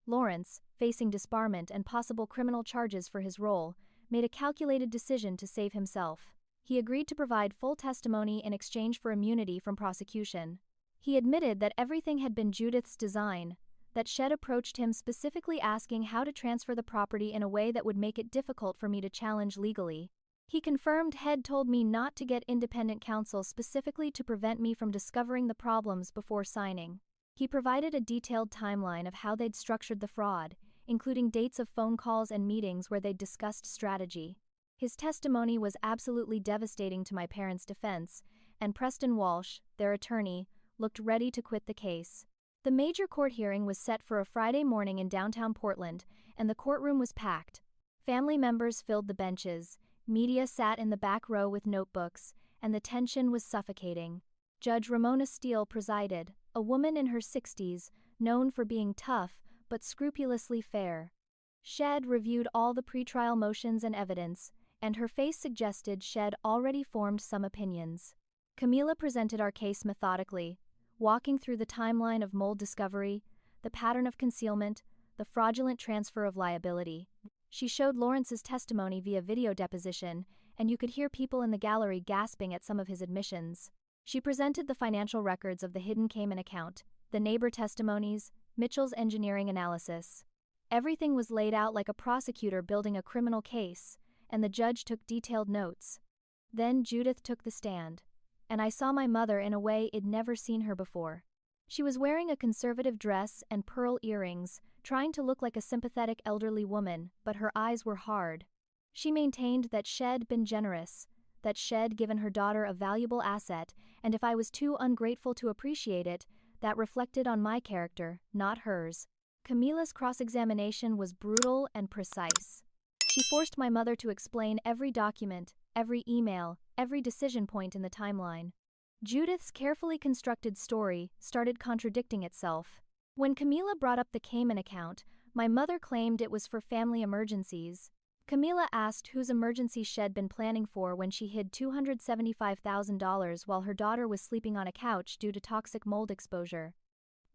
Lawrence, facing disbarment and possible criminal charges for his role, made a calculated decision to save himself. He agreed to provide full testimony in exchange for immunity from prosecution. He admitted that everything had been Judith's design, that Shed approached him specifically asking how to transfer the property in a way that would make it difficult for me to challenge legally. He confirmed Head told me not to get independent counsel specifically to prevent me from discovering the problems before signing. He provided a detailed timeline of how they'd structured the fraud, including dates of phone calls and meetings where they'd discussed strategy. His testimony was absolutely devastating to my parents' defense, and Preston Walsh, their attorney, looked ready to quit the case. The major court hearing was set for a Friday morning in downtown Portland, and the courtroom was packed. Family members filled the benches, media sat in the back row with notebooks, and the tension was suffocating. Judge Ramona Steele presided, a woman in her 60s, known for being tough but scrupulously fair. Shed reviewed all the pretrial motions and evidence, and her face suggested Shed already formed some opinions. Camila presented our case methodically, walking through the timeline of mold discovery, the pattern of concealment, the fraudulent transfer of liability. She showed Lawrence's testimony via video deposition, and you could hear people in the gallery gasping at some of his admissions. She presented the financial records of the hidden Cayman account, the neighbor testimonies, Mitchell's engineering analysis. Everything was laid out like a prosecutor building a criminal case, and the judge took detailed notes. Then Judith took the stand, and I saw my mother in a way I'd never seen her before. She was wearing a conservative dress and pearl earrings, trying to look like a sympathetic elderly woman, but her eyes were hard. She maintained that Shed been generous, that Shed given her daughter a valuable asset, and if I was too ungrateful to appreciate it, that reflected on my character, not hers. Camila's cross-examination was brutal and precise. She forced my mother to explain every document, every email, every decision point in the timeline. Judith's carefully constructed story started contradicting itself. When Camila brought up the Cayman account, my mother claimed it was for family emergencies. Camila asked whose emergency she'd been planning for when she hid $275,000 while her daughter was sleeping on a couch due to toxic mold exposure.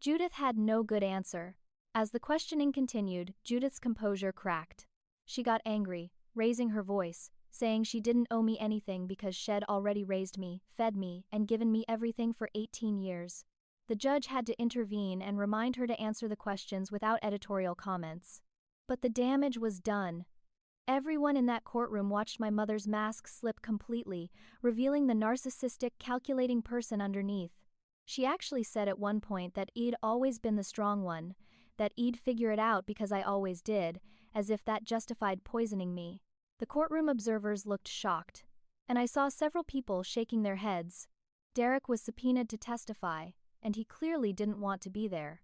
Judith had no good answer. As the questioning continued, Judith's composure cracked. She got angry, raising her voice, saying she didn't owe me anything because Shed already raised me, fed me, and given me everything for 18 years. The judge had to intervene and remind her to answer the questions without editorial comments. But the damage was done. Everyone in that courtroom watched my mother's mask slip completely, revealing the narcissistic, calculating person underneath. She actually said at one point that I'd always been the strong one, that I'd figure it out because I always did, as if that justified poisoning me. The courtroom observers looked shocked, and I saw several people shaking their heads. Derek was subpoenaed to testify, and he clearly didn't want to be there.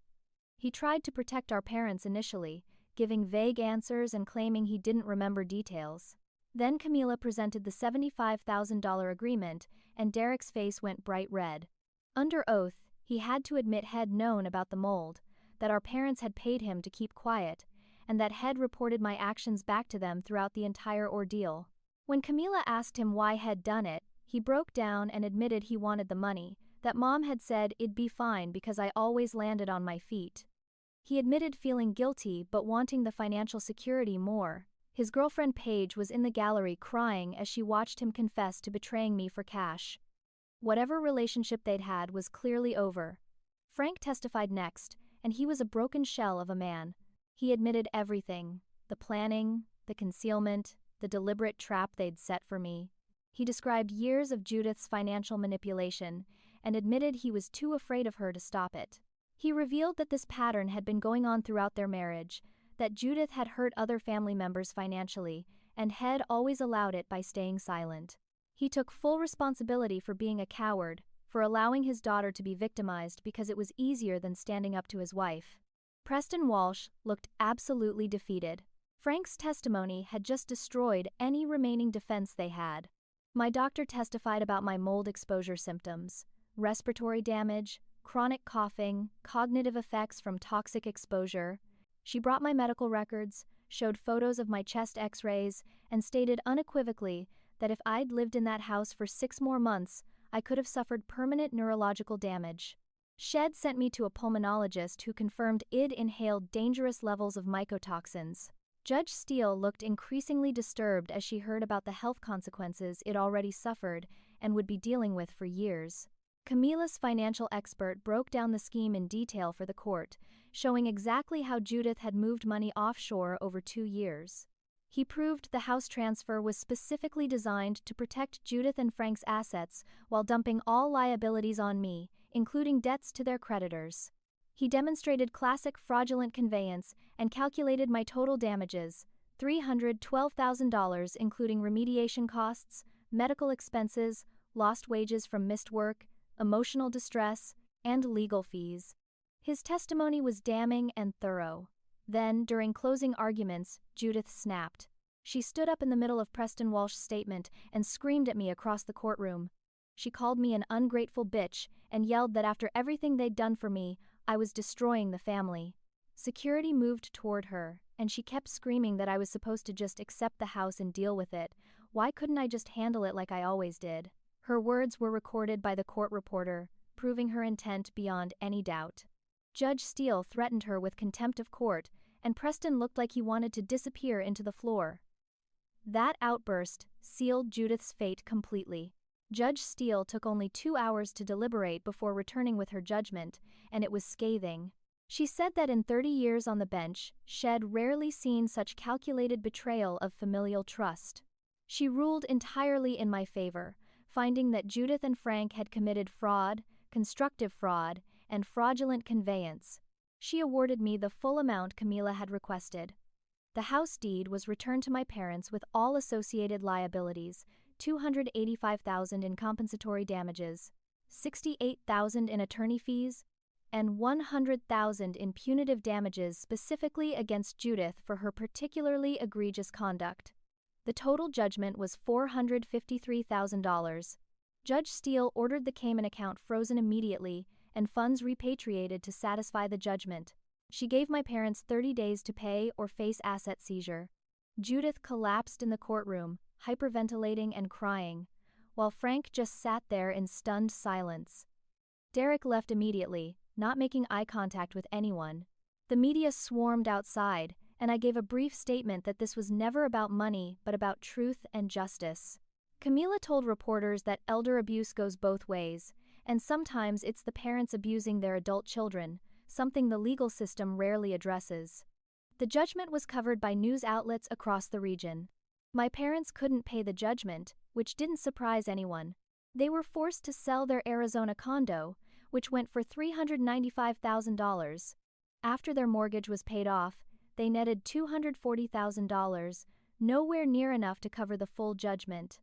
He tried to protect our parents initially, giving vague answers and claiming he didn't remember details. Then Camila presented the $75,000 agreement, and Derek's face went bright red. Under oath, he had to admit Head known about the mold, that our parents had paid him to keep quiet, and that Head reported my actions back to them throughout the entire ordeal. When Camila asked him why Head done it, he broke down and admitted he wanted the money, that Mom had said it'd be fine because I always landed on my feet. He admitted feeling guilty but wanting the financial security more. His girlfriend Paige was in the gallery crying as she watched him confess to betraying me for cash. Whatever relationship they'd had was clearly over. Frank testified next, and he was a broken shell of a man. He admitted everything, the planning, the concealment, the deliberate trap they'd set for me. He described years of Judith's financial manipulation and admitted he was too afraid of her to stop it. He revealed that this pattern had been going on throughout their marriage, that Judith had hurt other family members financially, and Head always allowed it by staying silent. He took full responsibility for being a coward, for allowing his daughter to be victimized because it was easier than standing up to his wife. Preston Walsh looked absolutely defeated. Frank's testimony had just destroyed any remaining defense they had. My doctor testified about my mold exposure symptoms, respiratory damage, chronic coughing, cognitive effects from toxic exposure. She brought my medical records, showed photos of my chest x-rays, and stated unequivocally that if I'd lived in that house for 6 more months, I could have suffered permanent neurological damage. Shed sent me to a pulmonologist who confirmed I'd inhaled dangerous levels of mycotoxins. Judge Steele looked increasingly disturbed as she heard about the health consequences I'd already suffered and would be dealing with for years. Camila's financial expert broke down the scheme in detail for the court, showing exactly how Judith had moved money offshore over 2 years. He proved the house transfer was specifically designed to protect Judith and Frank's assets while dumping all liabilities on me, including debts to their creditors. He demonstrated classic fraudulent conveyance and calculated my total damages, $312,000 including remediation costs, medical expenses, lost wages from missed work, emotional distress, and legal fees. His testimony was damning and thorough. Then, during closing arguments, Judith snapped. She stood up in the middle of Preston Walsh's statement and screamed at me across the courtroom. She called me an ungrateful bitch and yelled that after everything they'd done for me, I was destroying the family. Security moved toward her, and she kept screaming that I was supposed to just accept the house and deal with it. Why couldn't I just handle it like I always did? Her words were recorded by the court reporter, proving her intent beyond any doubt. Judge Steele threatened her with contempt of court, and Preston looked like he wanted to disappear into the floor. That outburst sealed Judith's fate completely. Judge Steele took only 2 hours to deliberate before returning with her judgment, and it was scathing. She said that in 30 years on the bench, Shed rarely seen such calculated betrayal of familial trust. She ruled entirely in my favor, finding that Judith and Frank had committed fraud, constructive fraud, and fraudulent conveyance. She awarded me the full amount Camila had requested. The house deed was returned to my parents with all associated liabilities, $285,000 in compensatory damages, $68,000 in attorney fees, and $100,000 in punitive damages specifically against Judith for her particularly egregious conduct. The total judgment was $453,000. Judge Steele ordered the Cayman account frozen immediately and funds repatriated to satisfy the judgment. She gave my parents 30 days to pay or face asset seizure. Judith collapsed in the courtroom, hyperventilating and crying, while Frank just sat there in stunned silence. Derek left immediately, not making eye contact with anyone. The media swarmed outside, and I gave a brief statement that this was never about money but about truth and justice. Camila told reporters that elder abuse goes both ways, and sometimes it's the parents abusing their adult children, something the legal system rarely addresses. The judgment was covered by news outlets across the region. My parents couldn't pay the judgment, which didn't surprise anyone. They were forced to sell their Arizona condo, which went for $395,000. After their mortgage was paid off, they netted $240,000, nowhere near enough to cover the full judgment.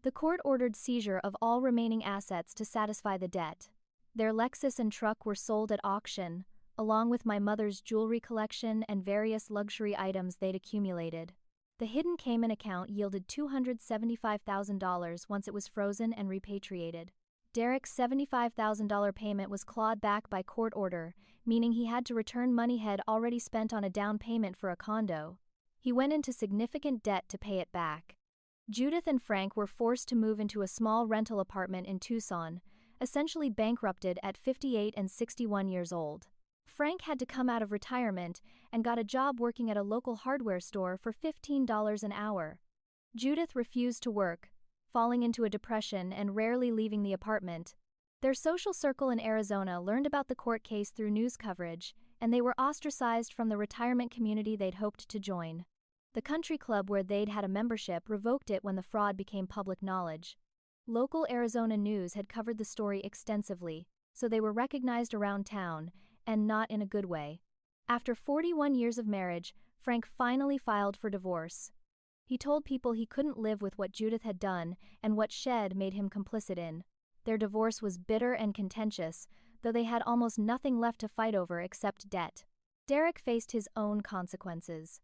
The court ordered seizure of all remaining assets to satisfy the debt. Their Lexus and truck were sold at auction, along with my mother's jewelry collection and various luxury items they'd accumulated. The hidden Cayman account yielded $275,000 once it was frozen and repatriated. Derek's $75,000 payment was clawed back by court order, meaning he had to return money he'd already spent on a down payment for a condo. He went into significant debt to pay it back. Judith and Frank were forced to move into a small rental apartment in Tucson, essentially bankrupted at 58 and 61 years old. Frank had to come out of retirement and got a job working at a local hardware store for $15 an hour. Judith refused to work, falling into a depression and rarely leaving the apartment. Their social circle in Arizona learned about the court case through news coverage, and they were ostracized from the retirement community they'd hoped to join. The country club where they'd had a membership revoked it when the fraud became public knowledge. Local Arizona news had covered the story extensively, so they were recognized around town, and not in a good way. After 41 years of marriage, Frank finally filed for divorce. He told people he couldn't live with what Judith had done and what she'd made him complicit in. Their divorce was bitter and contentious, though they had almost nothing left to fight over except debt. Derek faced his own consequences.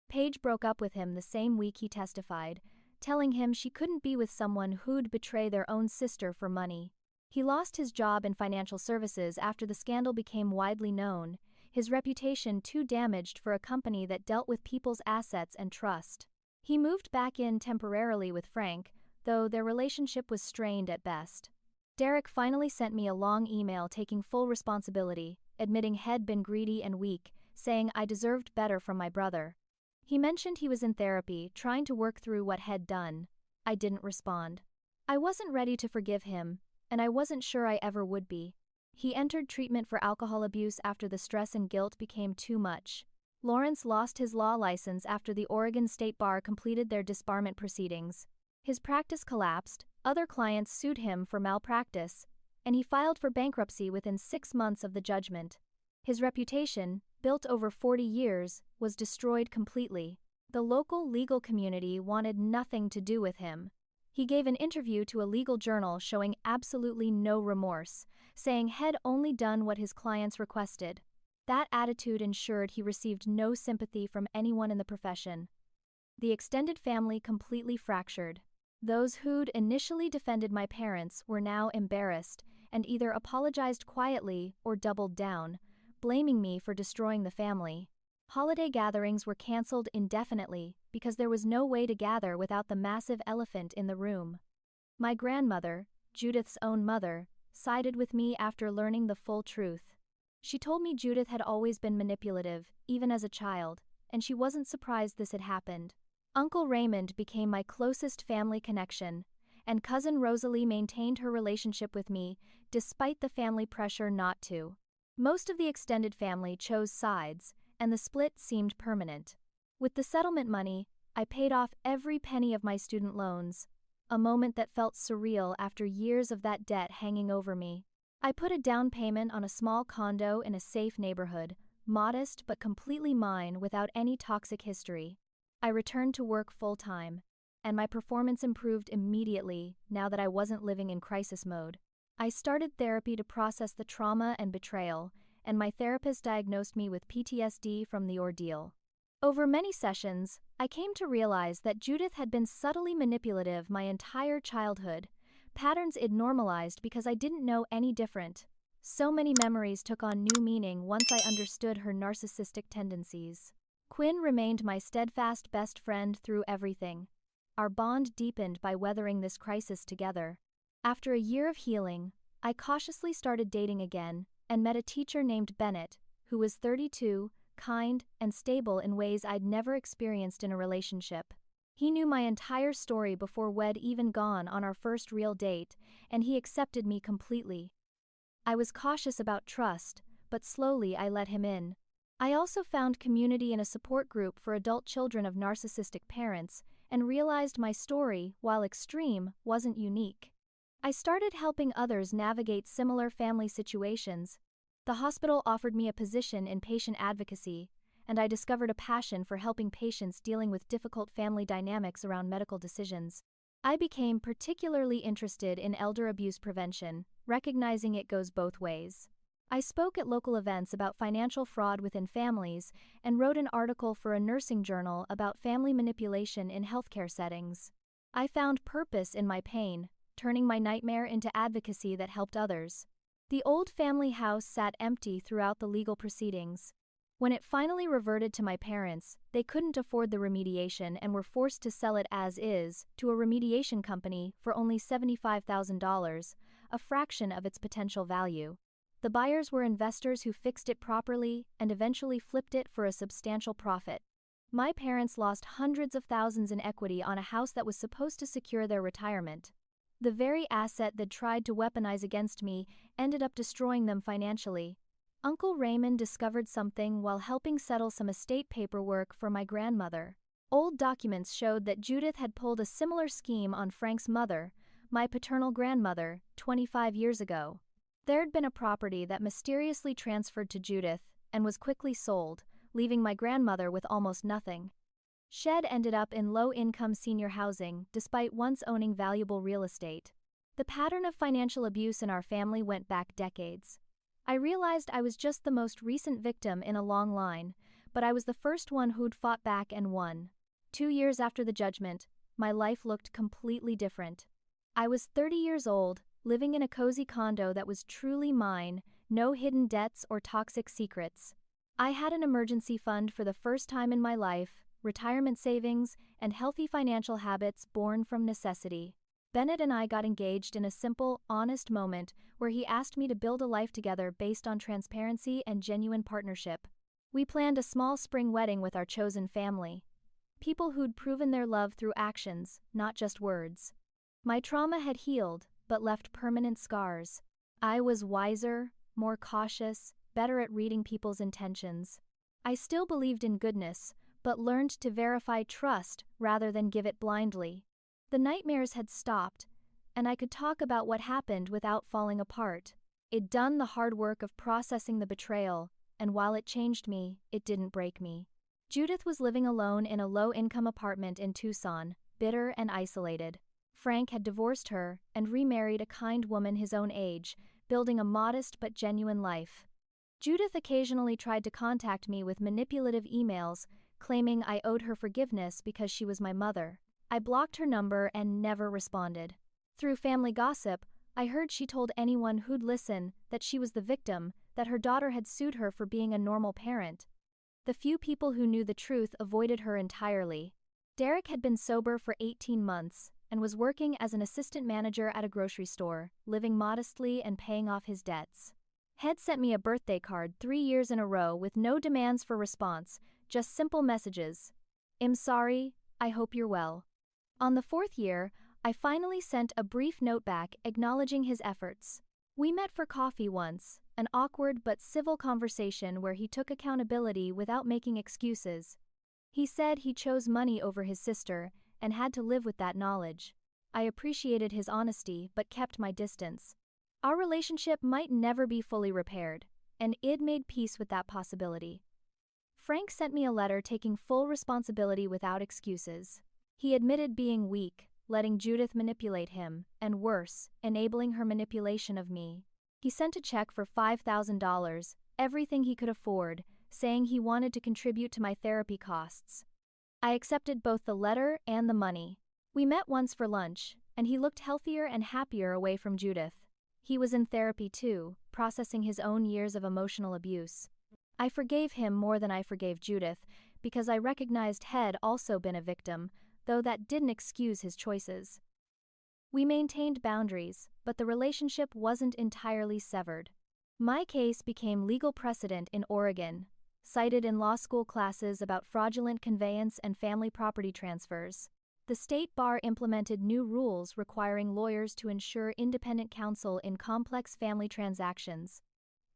Paige broke up with him the same week he testified, telling him she couldn't be with someone who'd betray their own sister for money. He lost his job in financial services after the scandal became widely known, his reputation too damaged for a company that dealt with people's assets and trust. He moved back in temporarily with Frank, though their relationship was strained at best. Derek finally sent me a long email taking full responsibility, admitting he'd been greedy and weak, saying I deserved better from my brother. He mentioned he was in therapy, trying to work through what he'd done. I didn't respond. I wasn't ready to forgive him, and I wasn't sure I ever would be. He entered treatment for alcohol abuse after the stress and guilt became too much. Lawrence lost his law license after the Oregon State Bar completed their disbarment proceedings. His practice collapsed, other clients sued him for malpractice, and he filed for bankruptcy within 6 months of the judgment. His reputation, built over 40 years, was destroyed completely. The local legal community wanted nothing to do with him. He gave an interview to a legal journal showing absolutely no remorse, saying he'd only done what his clients requested. That attitude ensured he received no sympathy from anyone in the profession. The extended family completely fractured. Those who'd initially defended my parents were now embarrassed and either apologized quietly or doubled down, blaming me for destroying the family. Holiday gatherings were canceled indefinitely because there was no way to gather without the massive elephant in the room. My grandmother, Judith's own mother, sided with me after learning the full truth. She told me Judith had always been manipulative, even as a child, and she wasn't surprised this had happened. Uncle Raymond became my closest family connection, and cousin Rosalie maintained her relationship with me despite the family pressure not to. Most of the extended family chose sides, and the split seemed permanent. With the settlement money, I paid off every penny of my student loans, a moment that felt surreal after years of that debt hanging over me. I put a down payment on a small condo in a safe neighborhood, modest but completely mine without any toxic history. I returned to work full-time. and my performance improved immediately now that I wasn't living in crisis mode. I started therapy to process the trauma and betrayal, and my therapist diagnosed me with PTSD from the ordeal. Over many sessions, I came to realize that Judith had been subtly manipulative my entire childhood, patterns I'd normalized because I didn't know any different. So many memories took on new meaning once I understood her narcissistic tendencies. Quinn remained my steadfast best friend through everything. Our bond deepened by weathering this crisis together. After a year of healing, I cautiously started dating again and met a teacher named Bennett, who was 32, kind, and stable in ways I'd never experienced in a relationship. He knew my entire story before we'd even gone on our first real date, and he accepted me completely. I was cautious about trust, but slowly I let him in. I also found community in a support group for adult children of narcissistic parents and realized my story, while extreme, wasn't unique. I started helping others navigate similar family situations. The hospital offered me a position in patient advocacy, and I discovered a passion for helping patients dealing with difficult family dynamics around medical decisions. I became particularly interested in elder abuse prevention, recognizing it goes both ways. I spoke at local events about financial fraud within families and wrote an article for a nursing journal about family manipulation in healthcare settings. I found purpose in my pain, turning my nightmare into advocacy that helped others. The old family house sat empty throughout the legal proceedings. When it finally reverted to my parents, they couldn't afford the remediation and were forced to sell it as is to a remediation company for only $75,000, a fraction of its potential value. The buyers were investors who fixed it properly and eventually flipped it for a substantial profit. My parents lost hundreds of thousands in equity on a house that was supposed to secure their retirement. The very asset they'd tried to weaponize against me ended up destroying them financially. Uncle Raymond discovered something while helping settle some estate paperwork for my grandmother. Old documents showed that Judith had pulled a similar scheme on Frank's mother, my paternal grandmother, 25 years ago. There'd been a property that mysteriously transferred to Judith and was quickly sold, leaving my grandmother with almost nothing. Shed ended up in low-income senior housing despite once owning valuable real estate. The pattern of financial abuse in our family went back decades. I realized I was just the most recent victim in a long line, but I was the first one who'd fought back and won. 2 years after the judgment, my life looked completely different. I was 30 years old, living in a cozy condo that was truly mine, no hidden debts or toxic secrets. I had an emergency fund for the first time in my life, retirement savings, and healthy financial habits born from necessity. Bennett and I got engaged in a simple, honest moment where he asked me to build a life together based on transparency and genuine partnership. We planned a small spring wedding with our chosen family. People who'd proven their love through actions, not just words. My trauma had healed, but left permanent scars. I was wiser, more cautious, better at reading people's intentions. I still believed in goodness, but learned to verify trust rather than give it blindly. The nightmares had stopped, and I could talk about what happened without falling apart. I'd done the hard work of processing the betrayal, and while it changed me, it didn't break me. Judith was living alone in a low-income apartment in Tucson, bitter and isolated. Frank had divorced her and remarried a kind woman his own age, building a modest but genuine life. Judith occasionally tried to contact me with manipulative emails, claiming I owed her forgiveness because she was my mother. I blocked her number and never responded. Through family gossip, I heard she told anyone who'd listen that she was the victim, that her daughter had sued her for being a normal parent. The few people who knew the truth avoided her entirely. Derek had been sober for 18 months and was working as an assistant manager at a grocery store, living modestly and paying off his debts. Head sent me a birthday card 3 years in a row with no demands for response, just simple messages. "I'm sorry, I hope you're well." On the 4th year, I finally sent a brief note back acknowledging his efforts. We met for coffee once, an awkward but civil conversation where he took accountability without making excuses. He said he chose money over his sister and had to live with that knowledge. I appreciated his honesty but kept my distance. Our relationship might never be fully repaired, and I'd made peace with that possibility. Frank sent me a letter taking full responsibility without excuses. He admitted being weak, letting Judith manipulate him, and worse, enabling her manipulation of me. He sent a check for $5,000, everything he could afford, saying he wanted to contribute to my therapy costs. I accepted both the letter and the money. We met once for lunch, and he looked healthier and happier away from Judith. He was in therapy too, processing his own years of emotional abuse. I forgave him more than I forgave Judith, because I recognized Head also been a victim, though that didn't excuse his choices. We maintained boundaries, but the relationship wasn't entirely severed. My case became legal precedent in Oregon, cited in law school classes about fraudulent conveyance and family property transfers. The state bar implemented new rules requiring lawyers to ensure independent counsel in complex family transactions.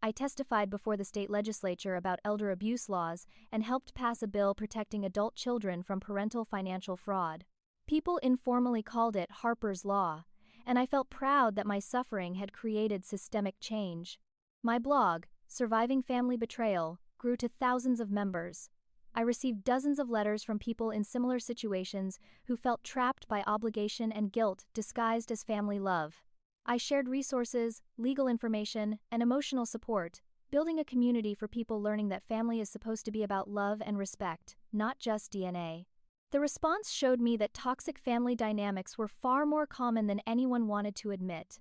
I testified before the state legislature about elder abuse laws and helped pass a bill protecting adult children from parental financial fraud. People informally called it Harper's Law, and I felt proud that my suffering had created systemic change. My blog, Surviving Family Betrayal, grew to thousands of members. I received dozens of letters from people in similar situations who felt trapped by obligation and guilt disguised as family love. I shared resources, legal information, and emotional support, building a community for people learning that family is supposed to be about love and respect, not just DNA. The response showed me that toxic family dynamics were far more common than anyone wanted to admit.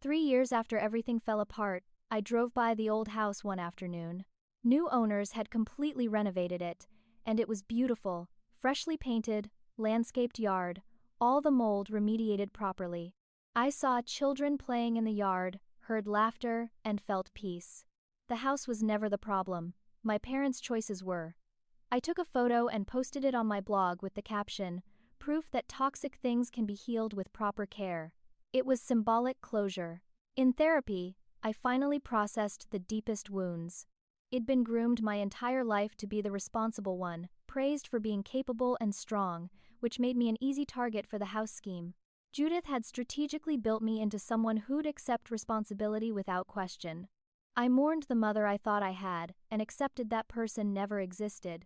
3 years after everything fell apart, I drove by the old house one afternoon. New owners had completely renovated it, and it was beautiful, freshly painted, landscaped yard, all the mold remediated properly. I saw children playing in the yard, heard laughter, and felt peace. The house was never the problem. My parents' choices were. I took a photo and posted it on my blog with the caption, "Proof that toxic things can be healed with proper care." It was symbolic closure. In therapy, I finally processed the deepest wounds. I'd been groomed my entire life to be the responsible one, praised for being capable and strong, which made me an easy target for the house scheme. Judith had strategically built me into someone who'd accept responsibility without question. I mourned the mother I thought I had, and accepted that person never existed.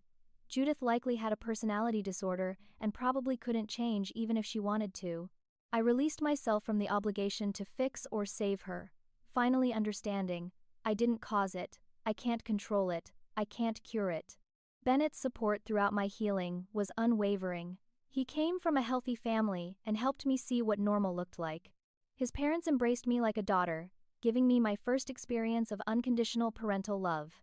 Judith likely had a personality disorder and probably couldn't change even if she wanted to. I released myself from the obligation to fix or save her, finally understanding, I didn't cause it, I can't control it, I can't cure it. Bennett's support throughout my healing was unwavering. He came from a healthy family and helped me see what normal looked like. His parents embraced me like a daughter, giving me my first experience of unconditional parental love.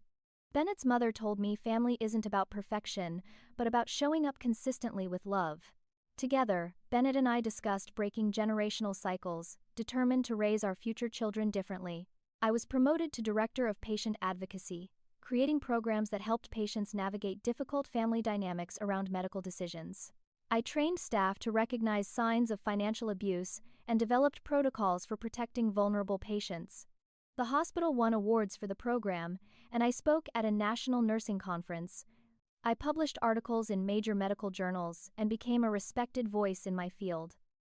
Bennett's mother told me family isn't about perfection, but about showing up consistently with love. Together, Bennett and I discussed breaking generational cycles, determined to raise our future children differently. I was promoted to Director of Patient Advocacy, creating programs that helped patients navigate difficult family dynamics around medical decisions. I trained staff to recognize signs of financial abuse and developed protocols for protecting vulnerable patients. The hospital won awards for the program, and I spoke at a national nursing conference. I published articles in major medical journals and became a respected voice in my field.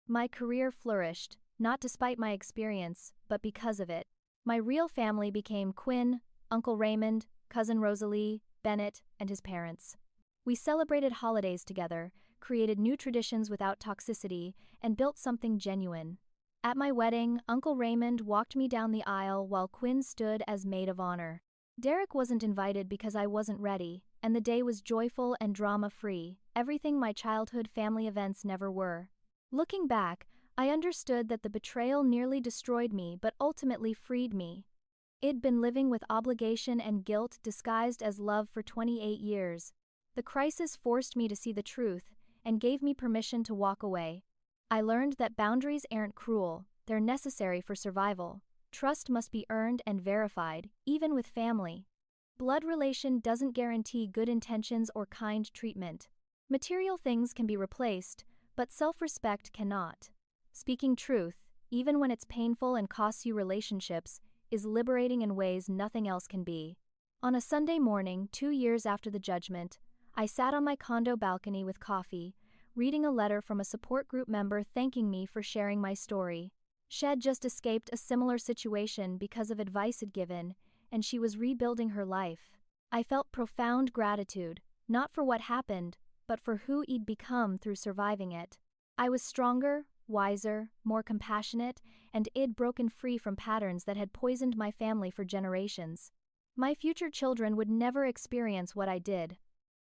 My career flourished, not despite my experience, but because of it. My real family became Quinn, Uncle Raymond, Cousin Rosalie, Bennett, and his parents. We celebrated holidays together, created new traditions without toxicity, and built something genuine. At my wedding, Uncle Raymond walked me down the aisle while Quinn stood as maid of honor. Derek wasn't invited because I wasn't ready, and the day was joyful and drama-free, everything my childhood family events never were. Looking back, I understood that the betrayal nearly destroyed me but ultimately freed me. I'd been living with obligation and guilt disguised as love for 28 years. The crisis forced me to see the truth and gave me permission to walk away. I learned that boundaries aren't cruel, they're necessary for survival. Trust must be earned and verified, even with family. Blood relation doesn't guarantee good intentions or kind treatment. Material things can be replaced, but self-respect cannot. Speaking truth, even when it's painful and costs you relationships, is liberating in ways nothing else can be. On a Sunday morning, 2 years after the judgment, I sat on my condo balcony with coffee, reading a letter from a support group member thanking me for sharing my story. She'd just escaped a similar situation because of advice I'd given, and she was rebuilding her life. I felt profound gratitude, not for what happened, but for who I'd become through surviving it. I was stronger, wiser, more compassionate, and I'd broken free from patterns that had poisoned my family for generations. My future children would never experience what I did.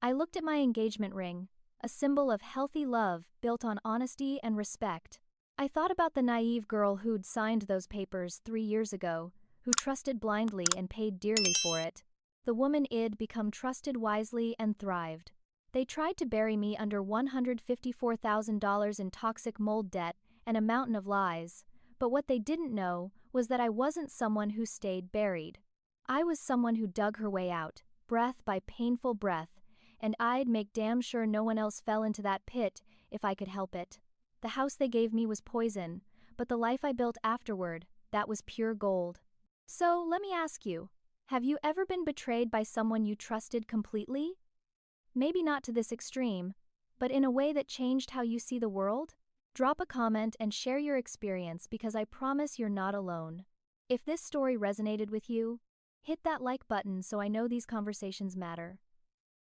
I looked at my engagement ring, a symbol of healthy love built on honesty and respect. I thought about the naive girl who'd signed those papers 3 years ago, who trusted blindly and paid dearly for it. The woman I'd become trusted wisely and thrived. They tried to bury me under $154,000 in toxic mold debt and a mountain of lies, but what they didn't know was that I wasn't someone who stayed buried. I was someone who dug her way out, breath by painful breath, and I'd make damn sure no one else fell into that pit if I could help it. The house they gave me was poison, but the life I built afterward, that was pure gold. So, let me ask you, have you ever been betrayed by someone you trusted completely? Maybe not to this extreme, but in a way that changed how you see the world? Drop a comment and share your experience because I promise you're not alone. If this story resonated with you, hit that like button so I know these conversations matter.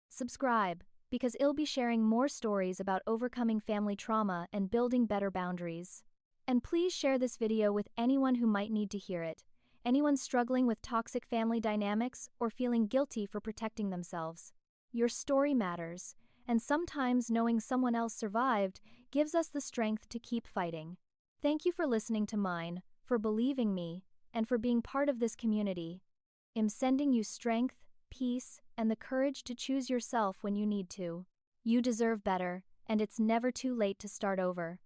Subscribe, because I'll be sharing more stories about overcoming family trauma and building better boundaries. And please share this video with anyone who might need to hear it, anyone struggling with toxic family dynamics or feeling guilty for protecting themselves. Your story matters, and sometimes knowing someone else survived gives us the strength to keep fighting. Thank you for listening to mine, for believing me, and for being part of this community. I'm sending you strength, peace, and the courage to choose yourself when you need to. You deserve better, and it's never too late to start over.